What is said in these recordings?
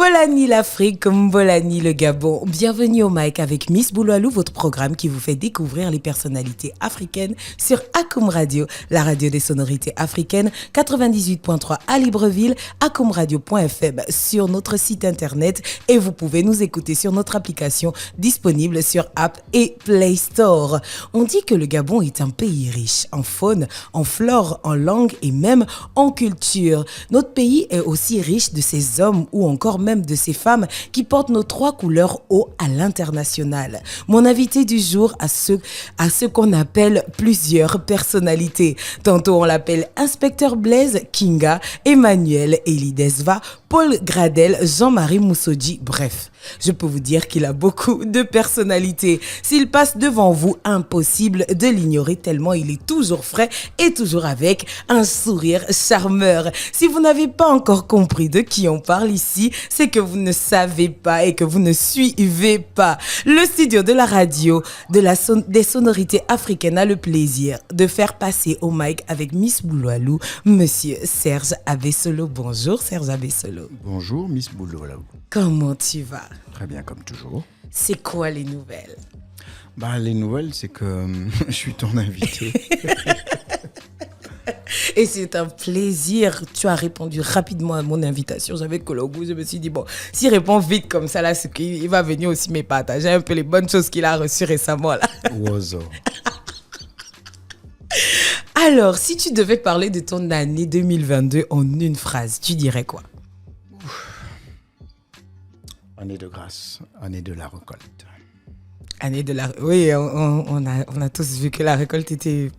Mbolani l'Afrique, Mbolani le Gabon. Bienvenue au Mic avec Miss Bouloilou, votre programme qui vous fait découvrir les personnalités africaines sur Akoum Radio, la radio des sonorités africaines, 98.3 à Libreville, akoumradio.fm sur notre site internet et vous pouvez nous écouter sur notre application disponible sur App et Play Store. On dit que le Gabon est un pays riche en faune, en flore, en langue et même en culture. Notre pays est aussi riche de ses hommes ou encore même de ces femmes qui portent nos trois couleurs haut à l'international. Mon invité du jour a ce qu'on appelle plusieurs personnalités. Tantôt on l'appelle Inspecteur Blaise, Kinga, Emmanuel Elidesva, Paul Gradel, Jean-Marie Moussoji, bref. Je peux vous dire qu'il a beaucoup de personnalités. S'il passe devant vous, impossible de l'ignorer tellement il est toujours frais et toujours avec un sourire charmeur. Si vous n'avez pas encore compris de qui on parle ici, c'est que vous ne savez pas et que vous ne suivez pas. Le studio de la radio des sonorités africaines a le plaisir de faire passer au mic avec Miss Bouloilou, Monsieur Serge Abessolo. Bonjour Serge Abessolo. Bonjour Miss Bouloilou. Comment tu vas? Très bien, comme toujours. C'est quoi les nouvelles? Les nouvelles, c'est que je suis ton invité. Et c'est un plaisir. Tu as répondu rapidement à mon invitation. J'avais que le goût. Je me suis dit, bon, s'il répond vite comme ça, là, c'est qu'il va venir aussi me partager un peu les bonnes choses qu'il a reçues récemment. Là. Oiseau. Alors, si tu devais parler de ton année 2022 en une phrase, tu dirais quoi? Année de grâce, année de la récolte. Oui, on a tous vu que la récolte était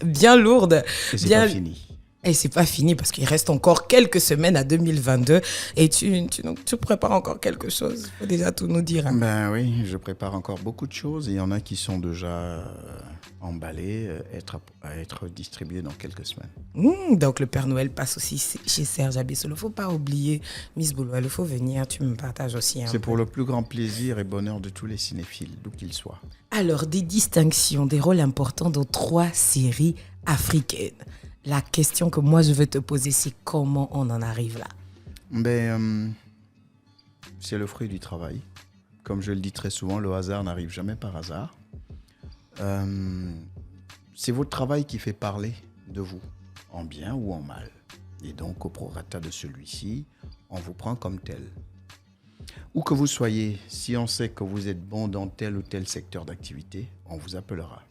bien lourde. Et c'est pas fini. Et c'est pas fini parce qu'il reste encore quelques semaines à 2022 et tu prépares encore quelque chose. Il faut déjà tout nous dire. Hein. Oui, je prépare encore beaucoup de choses. Il y en a qui sont déjà emballés, à être distribués dans quelques semaines. Donc le Père Noël passe aussi chez Serge Abessolo. Il ne faut pas oublier, Miss Bouloilou, il faut venir, tu me partages aussi. C'est pour le plus grand plaisir et bonheur de tous les cinéphiles, d'où qu'ils soient. Alors, des distinctions, des rôles importants dans 3 séries africaines. La question que moi je veux te poser, c'est comment on en arrive là? C'est le fruit du travail. Comme je le dis très souvent, le hasard n'arrive jamais par hasard. C'est votre travail qui fait parler de vous, en bien ou en mal. Et donc, au prorata de celui-ci, on vous prend comme tel. Où que vous soyez, si on sait que vous êtes bon dans tel ou tel secteur d'activité, on vous appellera.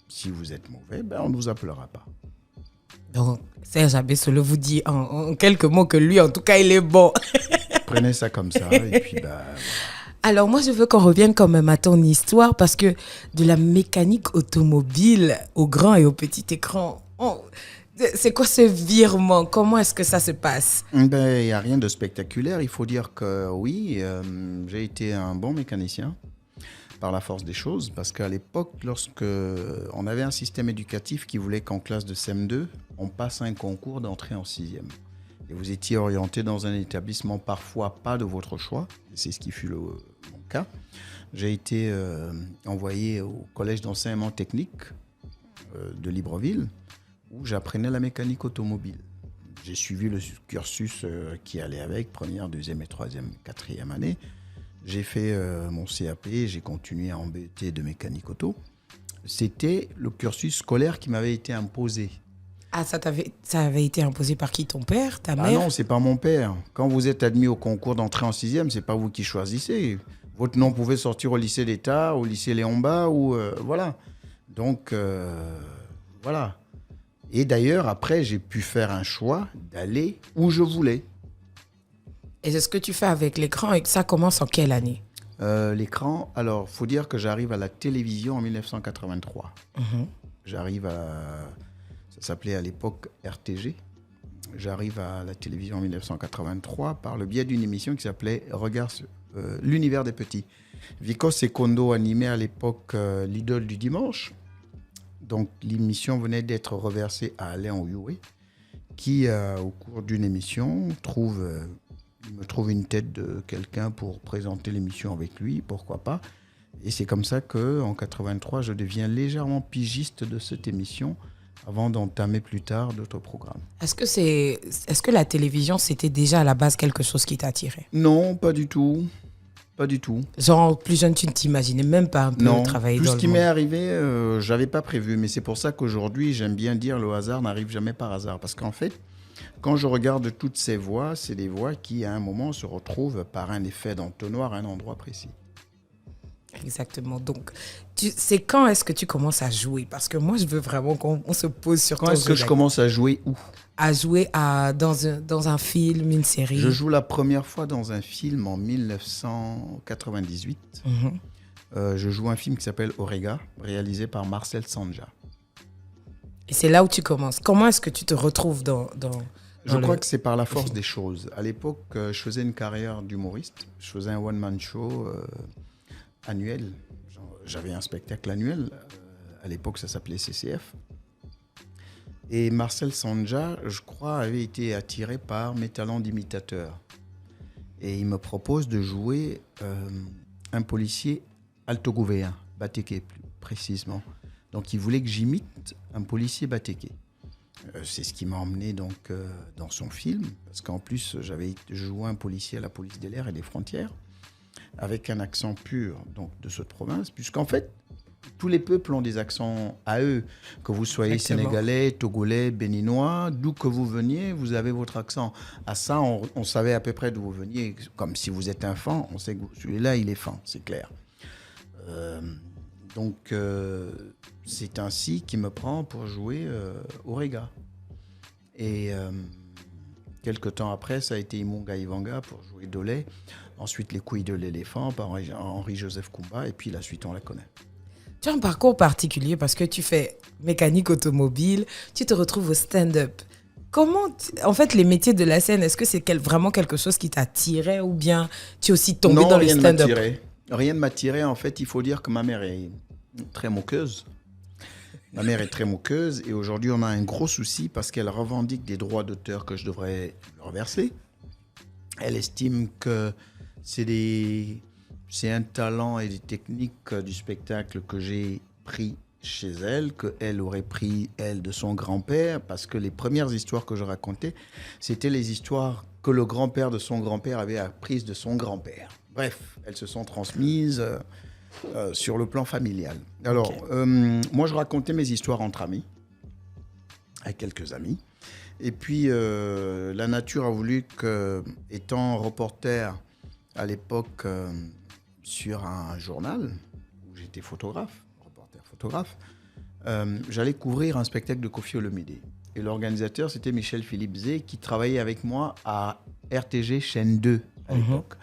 Si vous êtes mauvais, on ne vous appellera pas. Donc, Serge Abessolo vous dit en quelques mots que lui, en tout cas, il est bon. Prenez ça comme ça et puis Alors, moi, je veux qu'on revienne quand même à ton histoire parce que de la mécanique automobile au grand et au petit écran, c'est quoi ce virement? Comment est-ce que ça se passe? Il n'y a rien de spectaculaire. Il faut dire que oui, j'ai été un bon mécanicien par la force des choses parce qu'à l'époque, lorsque on avait un système éducatif qui voulait qu'en classe de CM2, on passe un concours d'entrée en 6e. Et vous étiez orienté dans un établissement parfois pas de votre choix. C'est ce qui fut mon cas. J'ai été envoyé au collège d'enseignement technique de Libreville où j'apprenais la mécanique automobile. J'ai suivi le cursus qui allait avec, première, deuxième et troisième, quatrième année. J'ai fait mon CAP, j'ai continué en BET de mécanique auto. C'était le cursus scolaire qui m'avait été imposé. Ah, ça avait été imposé par qui? Ton père, ta mère? Ah non, c'est pas mon père. Quand vous êtes admis au concours d'entrée en 6e, c'est pas vous qui choisissez. Votre nom pouvait sortir au lycée d'État, au lycée Léon-Bas, ou voilà. Donc, voilà. Et d'ailleurs, après, j'ai pu faire un choix d'aller où je voulais. Et c'est ce que tu fais avec l'écran et ça commence en quelle année? L'écran, alors, il faut dire que j'arrive à la télévision en 1983. J'arrive à... Ça s'appelait à l'époque RTG. J'arrive à la télévision en 1983 par le biais d'une émission qui s'appelait Regards l'univers des petits. Vico Secondo animait à l'époque l'idole du dimanche. Donc l'émission venait d'être reversée à Alain Oyoué qui, au cours d'une émission, me trouve une tête de quelqu'un pour présenter l'émission avec lui, pourquoi pas. Et c'est comme ça qu'en 83, je deviens légèrement pigiste de cette émission avant d'entamer plus tard d'autres programmes. Est-ce que la télévision, c'était déjà à la base quelque chose qui t'attirait? Non, pas du tout. Pas du tout. Genre, plus jeune, tu ne t'imaginais même pas un peu travailler Tout dans ce le qui monde. m'est arrivé, je n'avais pas prévu. Mais c'est pour ça qu'aujourd'hui, j'aime bien dire le hasard n'arrive jamais par hasard. Parce qu'en fait, quand je regarde toutes ces voix, c'est des voix qui, à un moment, se retrouvent par un effet d'entonnoir à un endroit précis. Exactement. Donc, c'est quand est-ce que tu commences à jouer? Parce que moi, je veux vraiment qu'on se pose sur Quand ton est-ce que jeu je d'acteur. commence à jouer où? À jouer dans un film, une série. Je joue la première fois dans un film en 1998. Mhm. Je joue un film qui s'appelle Orega, réalisé par Marcel Sanja. Et c'est là où tu commences. Comment est-ce que tu te retrouves Je crois que c'est par la force des choses. À l'époque, je faisais une carrière d'humoriste. Je faisais un one-man show annuel. J'avais un spectacle annuel. À l'époque, ça s'appelait CCF. Et Marcel Sanja, je crois, avait été attiré par mes talents d'imitateur. Et il me propose de jouer un policier altogovéen, batéké plus précisément. Donc il voulait que j'imite un policier batéké. C'est ce qui m'a emmené donc, dans son film, parce qu'en plus j'avais joué un policier à la police de l'air et des frontières, avec un accent pur donc, de cette province, puisqu'en fait, tous les peuples ont des accents à eux. Que vous soyez Exactement. sénégalais, togolais, béninois, d'où que vous veniez, vous avez votre accent. À ça, on savait à peu près d'où vous veniez. Comme si vous êtes un fan, on sait que celui-là, il est fan, c'est clair. Donc, c'est ainsi qu'il me prend pour jouer Orega. Et quelque temps après, ça a été Imunga Ivanga pour jouer Dolé. Ensuite, Les couilles de l'éléphant par Henri-Joseph Kumba. Et puis, la suite, on la connaît. Tu as un parcours particulier parce que tu fais mécanique automobile, tu te retrouves au stand-up. En fait, les métiers de la scène, est-ce que c'est vraiment quelque chose qui t'attirait ou bien tu es aussi tombé Non, dans le rien ne stand-up? m'attirait. Rien ne m'attirait. En fait, il faut dire que ma mère est très moqueuse. Ma mère est très moqueuse et aujourd'hui, on a un gros souci parce qu'elle revendique des droits d'auteur que je devrais leur verser. Elle estime que c'est un talent et des techniques du spectacle que j'ai pris chez elle, qu'elle aurait pris, elle, de son grand-père, parce que les premières histoires que je racontais, c'était les histoires que le grand-père de son grand-père avait apprises de son grand-père. Bref, elles se sont transmises sur le plan familial. Alors, moi, je racontais mes histoires entre amis, avec quelques amis. Et puis, la nature a voulu que, étant reporter à l'époque sur un journal, où j'étais reporter photographe, j'allais couvrir un spectacle de Koffi Olomide. Et l'organisateur, c'était Michel-Philippe Zé, qui travaillait avec moi à RTG chaîne 2 à l'époque.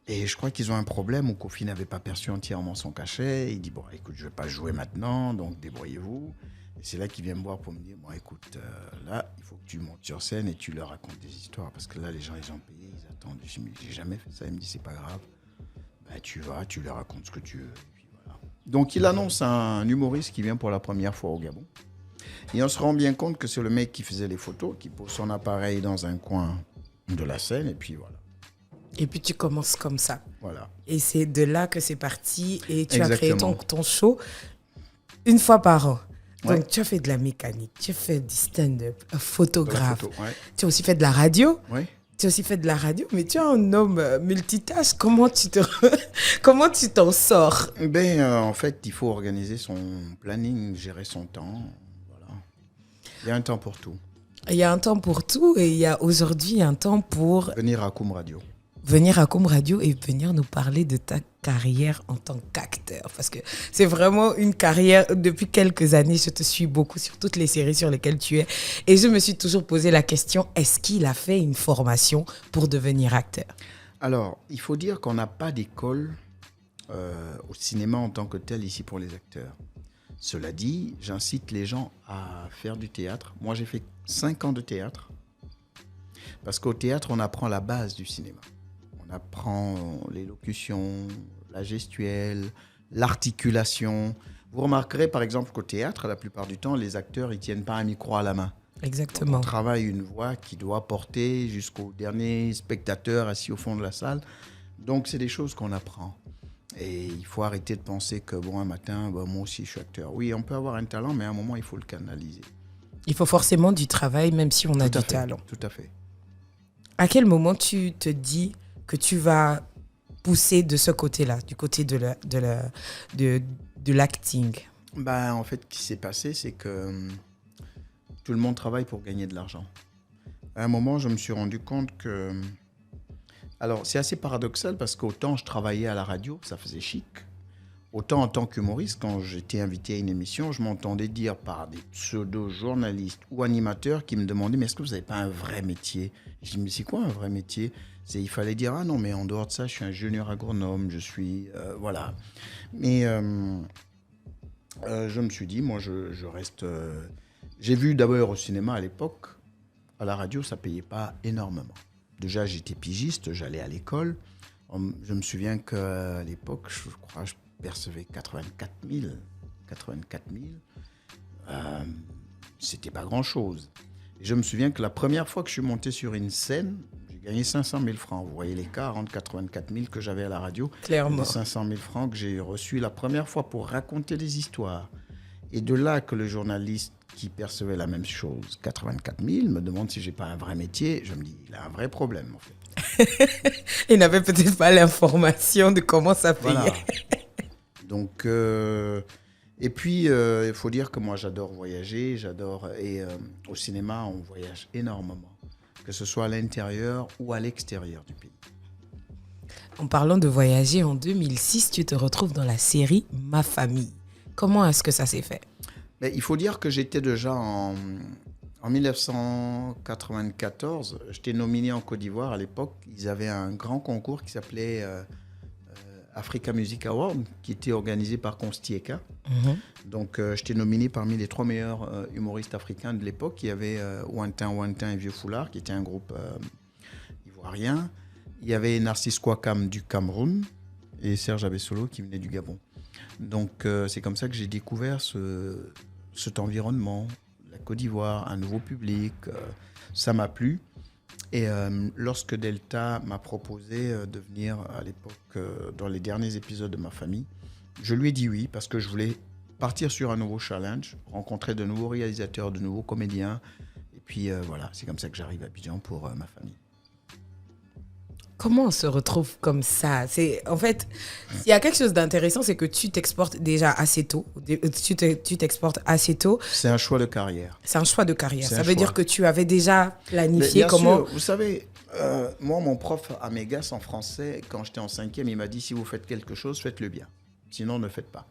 Et je crois qu'ils ont un problème où Koffi n'avait pas perçu entièrement son cachet. Il dit, bon, écoute, je ne vais pas jouer maintenant, donc débrouillez-vous. Et c'est là qu'il vient me voir pour me dire, bon, écoute, là, il faut que tu montes sur scène et tu leur racontes des histoires. Parce que là, les gens, ils ont payé, ils attendent. Je dis, j'ai jamais fait ça. Il me dit, c'est pas grave. Ben, tu vas, tu leur racontes ce que tu veux. Et puis, voilà. Donc, il annonce un humoriste qui vient pour la première fois au Gabon. Et on se rend bien compte que c'est le mec qui faisait les photos, qui pose son appareil dans un coin de la scène. Et puis, voilà. Et puis tu commences comme ça. Voilà. Et c'est de là que c'est parti et tu Exactement. as créé ton show une fois par an. Donc Ouais. tu as fait de la mécanique, tu as fait du stand-up, un photographe. Photo, ouais. Tu as aussi fait de la radio. Ouais. Tu as aussi fait de la radio, mais tu es un homme multitâche. Comment tu t'en sors? En fait, il faut organiser son planning, gérer son temps. Voilà. Il y a un temps pour tout. Il y a un temps pour tout et il y a aujourd'hui un temps pour Venir à Koum Radio. venir à Com Radio et venir nous parler de ta carrière en tant qu'acteur. Parce que c'est vraiment une carrière, depuis quelques années, je te suis beaucoup sur toutes les séries sur lesquelles tu es. Et je me suis toujours posé la question, est-ce qu'il a fait une formation pour devenir acteur? Alors, il faut dire qu'on n'a pas d'école au cinéma en tant que tel ici pour les acteurs. Cela dit, j'incite les gens à faire du théâtre. Moi, j'ai fait 5 ans de théâtre. Parce qu'au théâtre, on apprend la base du cinéma. On apprend l'élocution, la gestuelle, l'articulation. Vous remarquerez par exemple qu'au théâtre, la plupart du temps, les acteurs, ils ne tiennent pas un micro à la main. Exactement. On travaille une voix qui doit porter jusqu'au dernier spectateur assis au fond de la salle. Donc, c'est des choses qu'on apprend. Et il faut arrêter de penser que, bon, un matin, moi aussi, je suis acteur. Oui, on peut avoir un talent, mais à un moment, il faut le canaliser. Il faut forcément du travail, même si on a du talent. Tout à fait. À quel moment tu te dis que tu vas pousser de ce côté-là, du côté de l'acting? En fait, ce qui s'est passé, c'est que tout le monde travaille pour gagner de l'argent. À un moment, je me suis rendu compte que... Alors, c'est assez paradoxal parce qu'autant je travaillais à la radio, ça faisait chic. Autant en tant qu'humoriste, quand j'étais invité à une émission, je m'entendais dire par des pseudo-journalistes ou animateurs qui me demandaient « Mais est-ce que vous n'avez pas un vrai métier ?» Je dis « Mais c'est quoi un vrai métier ?» Il fallait dire « Ah non, mais en dehors de ça, je suis ingénieur agronome, je suis... voilà. » Mais je me suis dit, moi, je reste... J'ai vu d'abord au cinéma à l'époque, à la radio, ça ne payait pas énormément. Déjà, j'étais pigiste, j'allais à l'école. Je me souviens qu'à l'époque, je crois, je percevais 84 000. 84 000, c'était pas grand-chose. Et je me souviens que la première fois que je suis monté sur une scène, j'ai gagné 500 000 francs. Vous voyez l'écart entre 84 000 que j'avais à la radio Clairement. et 500 000 francs que j'ai reçus la première fois pour raconter des histoires. Et de là que le journaliste qui percevait la même chose, 84 000, me demande si j'ai pas un vrai métier. Je me dis, il a un vrai problème en fait. Il n'avait peut-être pas l'information de comment ça payait. Voilà. Donc, et puis, il faut dire que moi, j'adore voyager, et au cinéma, on voyage énormément, que ce soit à l'intérieur ou à l'extérieur du pays. En parlant de voyager, en 2006, tu te retrouves dans la série Ma Famille. Comment est-ce que ça s'est fait? Il faut dire que j'étais déjà en 1994, j'étais nominé en Côte d'Ivoire à l'époque. Ils avaient un grand concours qui s'appelait Africa Music Award, qui était organisé par Constieka. Donc, j'étais nominé parmi les 3 meilleurs humoristes africains de l'époque. Il y avait Wantin et Vieux Foulard, qui était un groupe ivoirien. Il y avait Narcisse Kouakam du Cameroun et Serge Abessolo qui venait du Gabon. Donc, c'est comme ça que j'ai découvert cet environnement, la Côte d'Ivoire, un nouveau public. Ça m'a plu. Et lorsque Delta m'a proposé de venir à l'époque dans les derniers épisodes de Ma Famille, je lui ai dit oui parce que je voulais partir sur un nouveau challenge, rencontrer de nouveaux réalisateurs, de nouveaux comédiens. Et puis voilà, c'est comme ça que j'arrive à Abidjan pour Ma Famille. Comment on se retrouve comme ça? En fait, il y a quelque chose d'intéressant, c'est que tu t'exportes déjà assez tôt. Tu t'exportes assez tôt. C'est un choix de carrière. C'est un choix de carrière. Ça veut dire que tu avais déjà planifié comment... Sûr, vous savez, moi, mon prof à Mégas en français, quand j'étais en 5e, il m'a dit, si vous faites quelque chose, faites-le bien. Sinon, ne faites pas.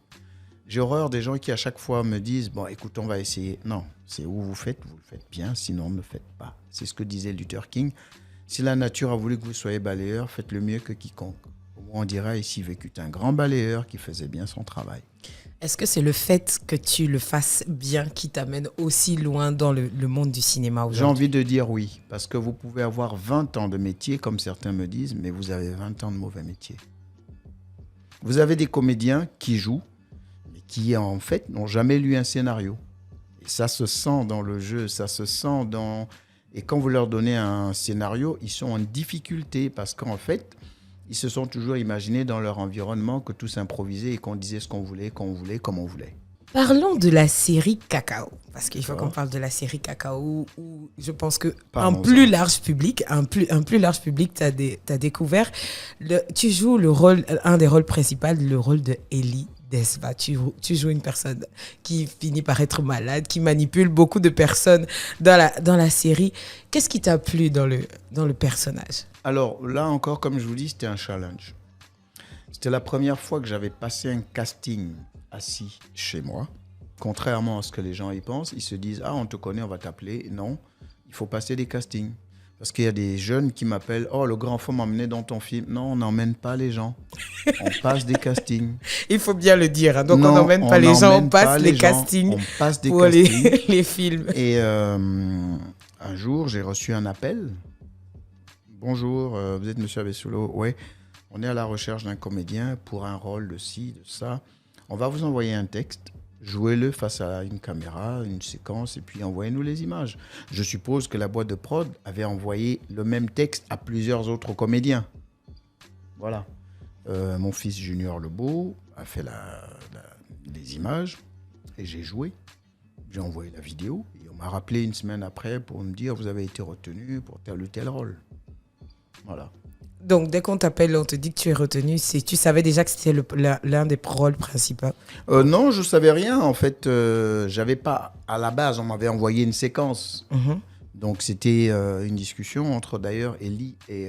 J'ai horreur des gens qui, à chaque fois, me disent, bon, écoute, on va essayer. Non, c'est où vous le faites bien, sinon, ne faites pas. C'est ce que disait Luther King. Si la nature a voulu que vous soyez balayeur, faites-le mieux que quiconque. Au moins, on dira ici vécut un grand balayeur qui faisait bien son travail. Est-ce que c'est le fait que tu le fasses bien qui t'amène aussi loin dans le monde du cinéma aujourd'hui? J'ai envie de dire oui, parce que vous pouvez avoir 20 ans de métier, comme certains me disent, mais vous avez 20 ans de mauvais métier. Vous avez des comédiens qui jouent, mais qui en fait n'ont jamais lu un scénario. Et ça se sent dans le jeu, ça se sent dans... Et quand vous leur donnez un scénario, ils sont en difficulté parce qu'en fait, ils se sont toujours imaginés dans leur environnement que tout s'improvisait et qu'on disait ce qu'on voulait, quand on voulait, comme on voulait. Parlons de la série Cacao, parce qu'il faut qu'on parle de la série Cacao où je pense qu'un plus large public t'a découvert. Tu joues un des rôles principaux, le rôle de Ellie Desva. Tu joues une personne qui finit par être malade, qui manipule beaucoup de personnes dans la série. Qu'est-ce qui t'a plu dans le personnage? Alors là encore, comme je vous dis, c'était un challenge. C'était la première fois que j'avais passé un casting assis chez moi. Contrairement à ce que les gens y pensent, ils se disent « Ah, on te connaît, on va t'appeler. » Non, il faut passer des castings. Parce qu'il y a des jeunes qui m'appellent « Oh, le grand fond m'a emmené dans ton film. » Non, on n'emmène pas les gens. On passe des castings. Il faut bien le dire. Hein. Donc, non, on n'emmène pas les gens, on passe les castings pour les films. Et un jour, j'ai reçu un appel. « Bonjour, vous êtes monsieur Abessolo? Oui, on est à la recherche d'un comédien pour un rôle de ci, de ça. On va vous envoyer un texte. Jouez-le face à une caméra, une séquence, et puis envoyez-nous les images. » Je suppose que la boîte de prod avait envoyé le même texte à plusieurs autres comédiens. Voilà. Mon fils Junior Lebeau a fait les images et j'ai joué. J'ai envoyé la vidéo et on m'a rappelé une semaine après pour me dire vous avez été retenu pour tel ou tel rôle. Voilà. Donc, dès qu'on t'appelle, on te dit que tu es retenu, tu savais déjà que c'était l'un des rôles principaux? Non, je ne savais rien. En fait, j'avais pas... À la base, on m'avait envoyé une séquence. Donc, c'était une discussion entre, d'ailleurs, Elie et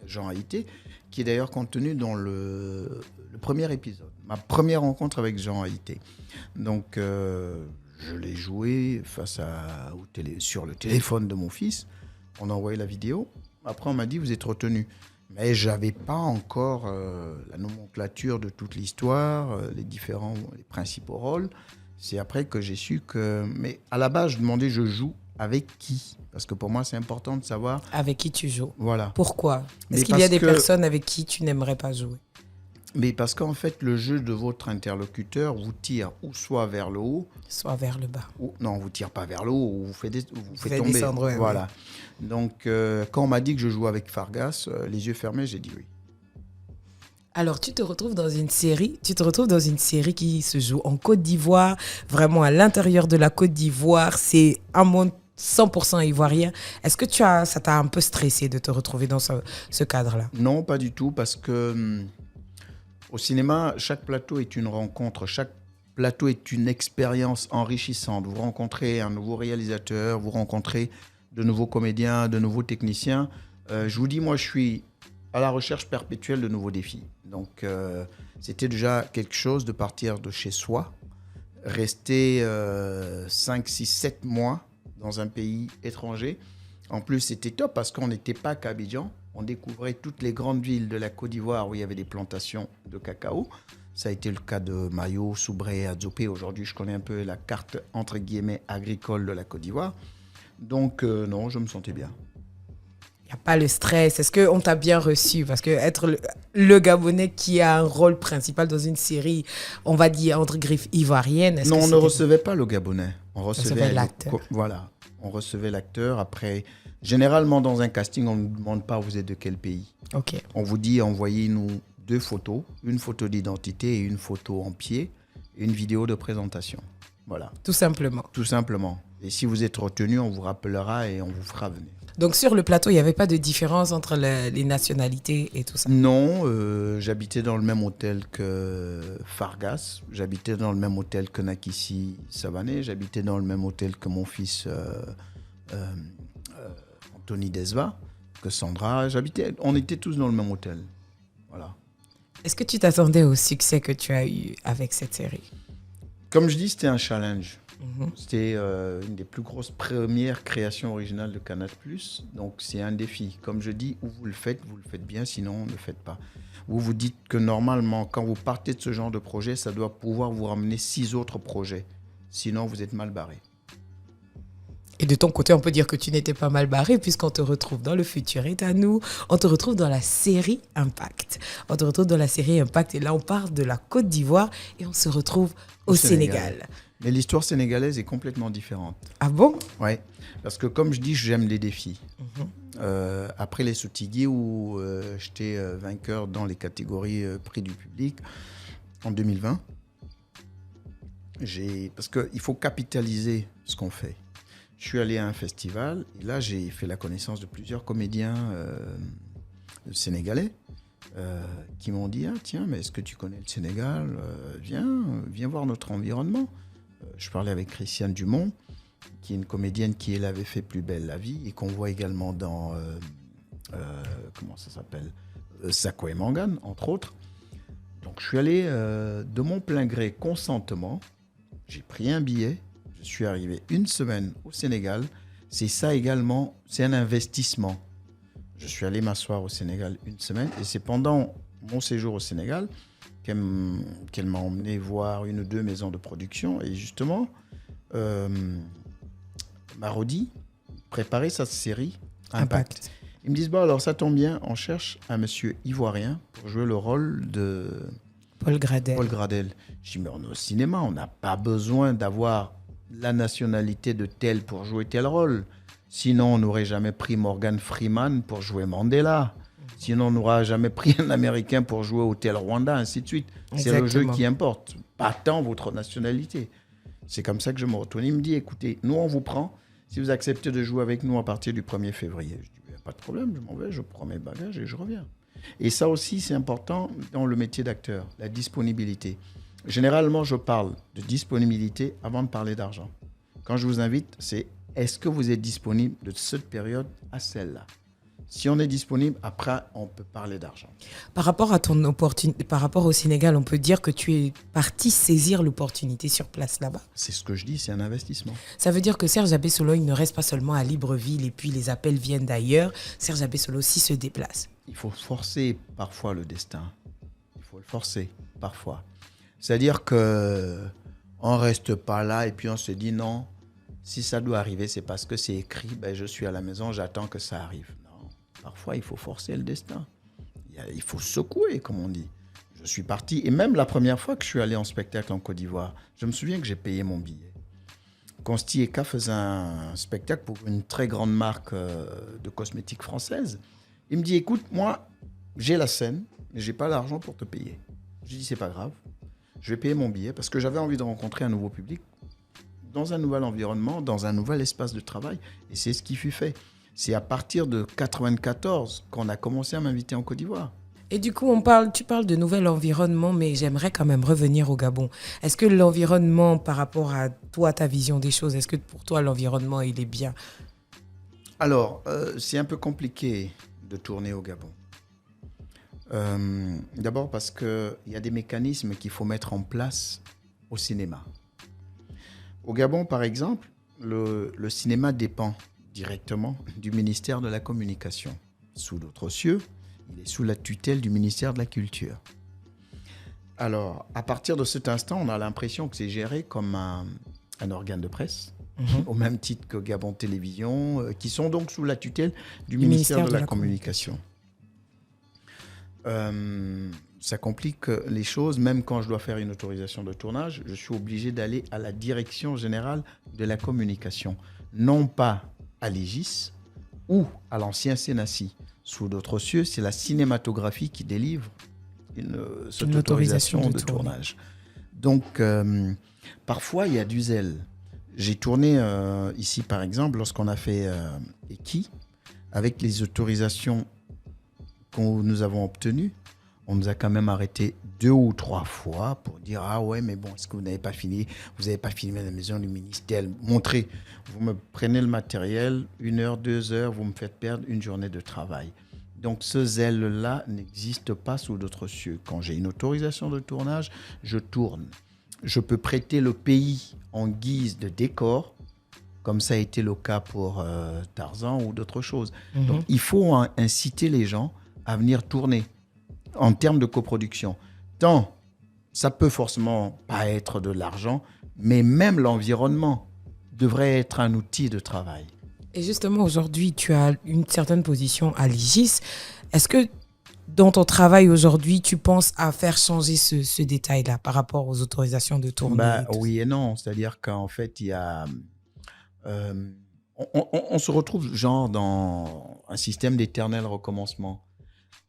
Jean Haïté, qui est d'ailleurs contenue dans le premier épisode. Ma première rencontre avec Jean Haïté. Donc, je l'ai joué sur le téléphone de mon fils. On a envoyé la vidéo. Après, on m'a dit, vous êtes retenu. Mais je n'avais pas encore la nomenclature de toute l'histoire, les principaux rôles. C'est après que j'ai su que... Mais à la base, je demandais, je joue avec qui? Parce que pour moi, c'est important de savoir... Avec qui tu joues. Voilà. Pourquoi? Est-ce qu'il y a des personnes avec qui tu n'aimerais pas jouer? Mais parce qu'en fait, le jeu de votre interlocuteur vous tire ou soit vers le haut... Soit vers le bas. Non, on ne vous tire pas vers le haut, ou vous fait tomber. Descendre, ouais, voilà. Oui. Donc, quand on m'a dit que je jouais avec Fargas, les yeux fermés, j'ai dit oui. Alors, tu te retrouves dans une série qui se joue en Côte d'Ivoire, vraiment à l'intérieur de la Côte d'Ivoire. C'est un monde 100% ivoirien. Est-ce que ça t'a un peu stressé de te retrouver dans ce cadre-là? Non, pas du tout, parce que au cinéma, chaque plateau est une rencontre, chaque plateau est une expérience enrichissante. Vous rencontrez un nouveau réalisateur, vous rencontrez de nouveaux comédiens, de nouveaux techniciens. Je vous dis, moi, je suis à la recherche perpétuelle de nouveaux défis. Donc, c'était déjà quelque chose de partir de chez soi, rester 5, 6, 7 mois dans un pays étranger. En plus, c'était top parce qu'on n'était pas qu'à Abidjan. On découvrait toutes les grandes villes de la Côte d'Ivoire où il y avait des plantations de cacao. Ça a été le cas de Mayo, Soubré, Adzopé. Aujourd'hui, je connais un peu la carte, entre guillemets, agricole de la Côte d'Ivoire. Donc, non, je me sentais bien. Il n'y a pas le stress. Est-ce qu'on t'a bien reçu? Parce que être le Gabonais qui a un rôle principal dans une série, on va dire, entre griffes ivoiriennes... Non, on ne recevait pas le Gabonais. On recevait l'acteur. Voilà, on recevait l'acteur. Après, généralement, dans un casting, on ne nous demande pas vous êtes de quel pays. Okay. On vous dit envoyez-nous 2 photos, une photo d'identité et une photo en pied, et une vidéo de présentation. Voilà. Tout simplement. Tout simplement. Et si vous êtes retenu, on vous rappellera et on vous fera venir. Donc sur le plateau, il n'y avait pas de différence entre les nationalités et tout ça? Non, j'habitais dans le même hôtel que Fargas, j'habitais dans le même hôtel que Nakissi Savané, j'habitais dans le même hôtel que mon fils Anthony Desva, que Sandra. On était tous dans le même hôtel. Voilà. Est-ce que tu t'attendais au succès que tu as eu avec cette série? Comme je dis, c'était un challenge. C'était une des plus grosses premières créations originales de Canal+. Donc, c'est un défi. Comme je dis, où vous le faites bien, sinon, ne le faites pas. Vous vous dites que normalement, quand vous partez de ce genre de projet, ça doit pouvoir vous ramener 6 autres projets. Sinon, vous êtes mal barré. Et de ton côté, on peut dire que tu n'étais pas mal barré puisqu'on te retrouve dans le futur est à nous. On te retrouve dans la série Impact. Et là, on part de la Côte d'Ivoire et on se retrouve au Sénégal. Mais l'histoire sénégalaise est complètement différente. Ah bon? Oui, parce que comme je dis, j'aime les défis. Après les Soutiguis, où j'étais vainqueur dans les catégories prix du public en 2020, parce qu'il faut capitaliser ce qu'on fait. Je suis allé à un festival et là, j'ai fait la connaissance de plusieurs comédiens sénégalais qui m'ont dit « Ah tiens, mais est-ce que tu connais le Sénégal? Viens voir notre environnement. » Je parlais avec Christiane Dumont, qui est une comédienne qui elle avait fait Plus belle la vie et qu'on voit également dans comment ça s'appelle, Sako et Mangane, entre autres. Donc je suis allé de mon plein gré, consentement. J'ai pris un billet. Je suis arrivé une semaine au Sénégal. C'est ça également, c'est un investissement. Je suis allé m'asseoir au Sénégal une semaine et c'est pendant mon séjour au Sénégal qu'elle m'a emmené voir 1 ou 2 maisons de production et justement Marodi préparait sa série Impact. Ils me disent bon alors ça tombe bien, on cherche un monsieur ivoirien pour jouer le rôle de Paul Gradel. Je dis mais on est au cinéma, on n'a pas besoin d'avoir la nationalité de tel pour jouer tel rôle. Sinon on n'aurait jamais pris Morgan Freeman pour jouer Mandela. Sinon, on n'aura jamais pris un Américain pour jouer au Hotel Rwanda, ainsi de suite. C'est le jeu qui importe, pas tant votre nationalité. C'est comme ça que je me retourne. Il me dit, écoutez, nous, on vous prend. Si vous acceptez de jouer avec nous à partir du 1er février. Je dis, il n'y a pas de problème, je m'en vais, je prends mes bagages et je reviens. Et ça aussi, c'est important dans le métier d'acteur, la disponibilité. Généralement, je parle de disponibilité avant de parler d'argent. Quand je vous invite, c'est est-ce que vous êtes disponible de cette période à celle-là? Si on est disponible, après, on peut parler d'argent. Par rapport à ton opportunité, par rapport au Sénégal, on peut dire que tu es parti saisir l'opportunité sur place là-bas. C'est ce que je dis, c'est un investissement. Ça veut dire que Serge Abessolo, il ne reste pas seulement à Libreville et puis les appels viennent d'ailleurs. Serge Abessolo aussi se déplace. Il faut forcer parfois le destin. Il faut le forcer parfois. C'est-à-dire qu'on ne reste pas là et puis on se dit non, si ça doit arriver, c'est parce que c'est écrit, ben je suis à la maison, j'attends que ça arrive. Parfois, il faut forcer le destin. Il faut secouer, comme on dit. Je suis parti. Et même la première fois que je suis allé en spectacle en Côte d'Ivoire, je me souviens que j'ai payé mon billet. Consti Eka faisait un spectacle pour une très grande marque de cosmétiques française. Il me dit, écoute, moi, j'ai la scène, mais je n'ai pas l'argent pour te payer. Je dis, c'est pas grave. Je vais payer mon billet parce que j'avais envie de rencontrer un nouveau public dans un nouvel environnement, dans un nouvel espace de travail. Et c'est ce qui fut fait. C'est à partir de 1994 qu'on a commencé à m'inviter en Côte d'Ivoire. Et du coup, tu parles de nouvel environnement, mais j'aimerais quand même revenir au Gabon. Est-ce que l'environnement, par rapport à toi, ta vision des choses, est-ce que pour toi, l'environnement, il est bien? Alors, c'est un peu compliqué de tourner au Gabon. D'abord parce qu'il y a des mécanismes qu'il faut mettre en place au cinéma. Au Gabon, par exemple, le cinéma dépend directement du ministère de la Communication. Sous d'autres cieux, il est sous la tutelle du ministère de la Culture. Alors, à partir de cet instant, on a l'impression que c'est géré comme un organe de presse, au même titre que Gabon Télévision, qui sont donc sous la tutelle du ministère de la Communication. Ça complique les choses, même quand je dois faire une autorisation de tournage, je suis obligé d'aller à la direction générale de la communication, non pas à l'Égis ou à l'ancien Sénassi. Sous d'autres cieux, c'est la cinématographie qui délivre cette autorisation de tournage. Donc, parfois, il y a du zèle. J'ai tourné ici, par exemple, lorsqu'on a fait Eki, avec les autorisations que nous avons obtenues, on nous a quand même arrêté 2 ou 3 fois pour dire « Ah ouais, mais bon, est-ce que vous n'avez pas fini? Vous n'avez pas filmé la maison du ministère. Montrez, vous me prenez le matériel, 1 heure, 2 heures, vous me faites perdre une journée de travail. » Donc ce zèle-là n'existe pas sous d'autres cieux. Quand j'ai une autorisation de tournage, je tourne. Je peux prêter le pays en guise de décor, comme ça a été le cas pour Tarzan ou d'autres choses. Donc il faut inciter les gens à venir tourner en termes de coproduction. Tant, ça peut forcément pas être de l'argent, mais même l'environnement devrait être un outil de travail. Et justement, aujourd'hui, tu as une certaine position à l'IGIS. Est-ce que dans ton travail aujourd'hui, tu penses à faire changer ce détail-là par rapport aux autorisations de tournage? Oui et non. C'est-à-dire qu'en fait, il y a... on se retrouve genre dans un système d'éternel recommencement.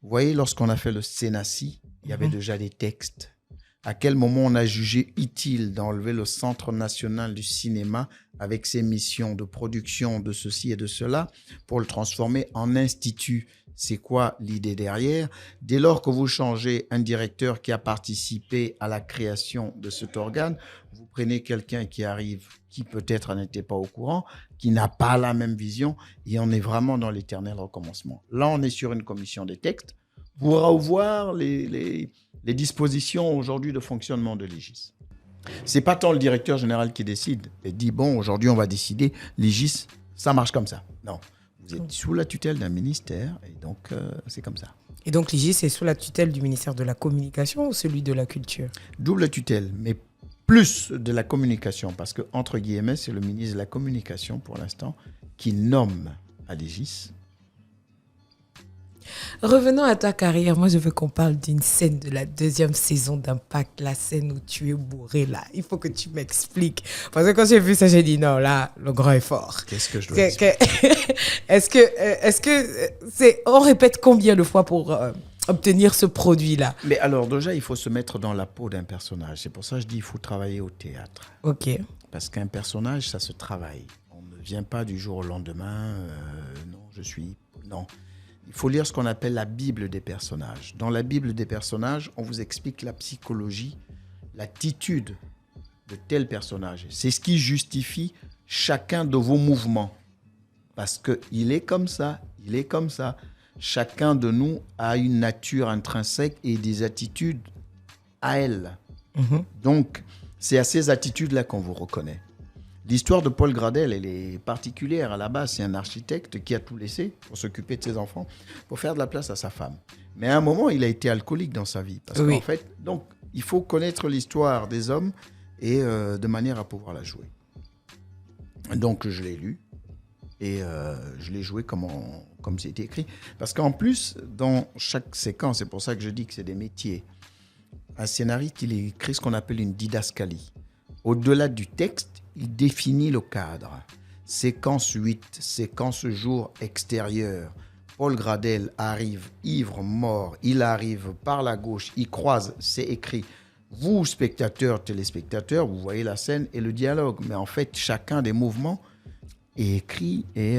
Vous voyez, lorsqu'on a fait le Sénassi, il y avait déjà des textes. À quel moment on a jugé utile d'enlever le Centre national du cinéma avec ses missions de production de ceci et de cela pour le transformer en institut? C'est quoi l'idée derrière? Dès lors que vous changez un directeur qui a participé à la création de cet organe, vous prenez quelqu'un qui arrive, qui peut-être n'était pas au courant, qui n'a pas la même vision, et on est vraiment dans l'éternel recommencement. Là, on est sur une commission des textes pour revoir les dispositions aujourd'hui de fonctionnement de l'IGIS. Ce n'est pas tant le directeur général qui décide et dit « bon, aujourd'hui, on va décider, l'IGIS, ça marche comme ça ». Non, vous êtes sous la tutelle d'un ministère et donc c'est comme ça. Et donc l'IGIS est sous la tutelle du ministère de la Communication ou celui de la Culture? Double tutelle, mais plus de la communication, parce que entre guillemets, c'est le ministre de la Communication pour l'instant qui nomme à l'IGIS. Revenons à ta carrière. Moi, je veux qu'on parle d'une scène de la 2e saison d'Impact, la scène où tu es bourré là. Il faut que tu m'expliques. Parce que quand j'ai vu ça, j'ai dit non, là, le grand est fort. Qu'est-ce que je dois expliquer? Est-ce que on répète combien de fois pour obtenir ce produit-là? Mais alors, déjà, il faut se mettre dans la peau d'un personnage. C'est pour ça que je dis il faut travailler au théâtre. Ok. Parce qu'un personnage, ça se travaille. On ne vient pas du jour au lendemain. Non. Il faut lire ce qu'on appelle la Bible des personnages. Dans la Bible des personnages, on vous explique la psychologie, l'attitude de tel personnage. C'est ce qui justifie chacun de vos mouvements. Parce qu'il est comme ça, il est comme ça. Chacun de nous a une nature intrinsèque et des attitudes à elle. Donc, c'est à ces attitudes-là qu'on vous reconnaît. L'histoire de Paul Gradel, elle est particulière. À la base, c'est un architecte qui a tout laissé pour s'occuper de ses enfants, pour faire de la place à sa femme. Mais à un moment, il a été alcoolique dans sa vie. Parce qu'en fait, donc, il faut connaître l'histoire des hommes et de manière à pouvoir la jouer. Donc, je l'ai lu et je l'ai joué comme c'était écrit. Parce qu'en plus, dans chaque séquence, c'est pour ça que je dis que c'est des métiers, un scénariste, il écrit ce qu'on appelle une didascalie. Au-delà du texte, il définit le cadre. Séquence 8, séquence jour extérieur. Paul Gradel arrive ivre, mort. Il arrive par la gauche, il croise, c'est écrit. Vous, spectateurs, téléspectateurs, vous voyez la scène et le dialogue. Mais en fait, chacun des mouvements est écrit et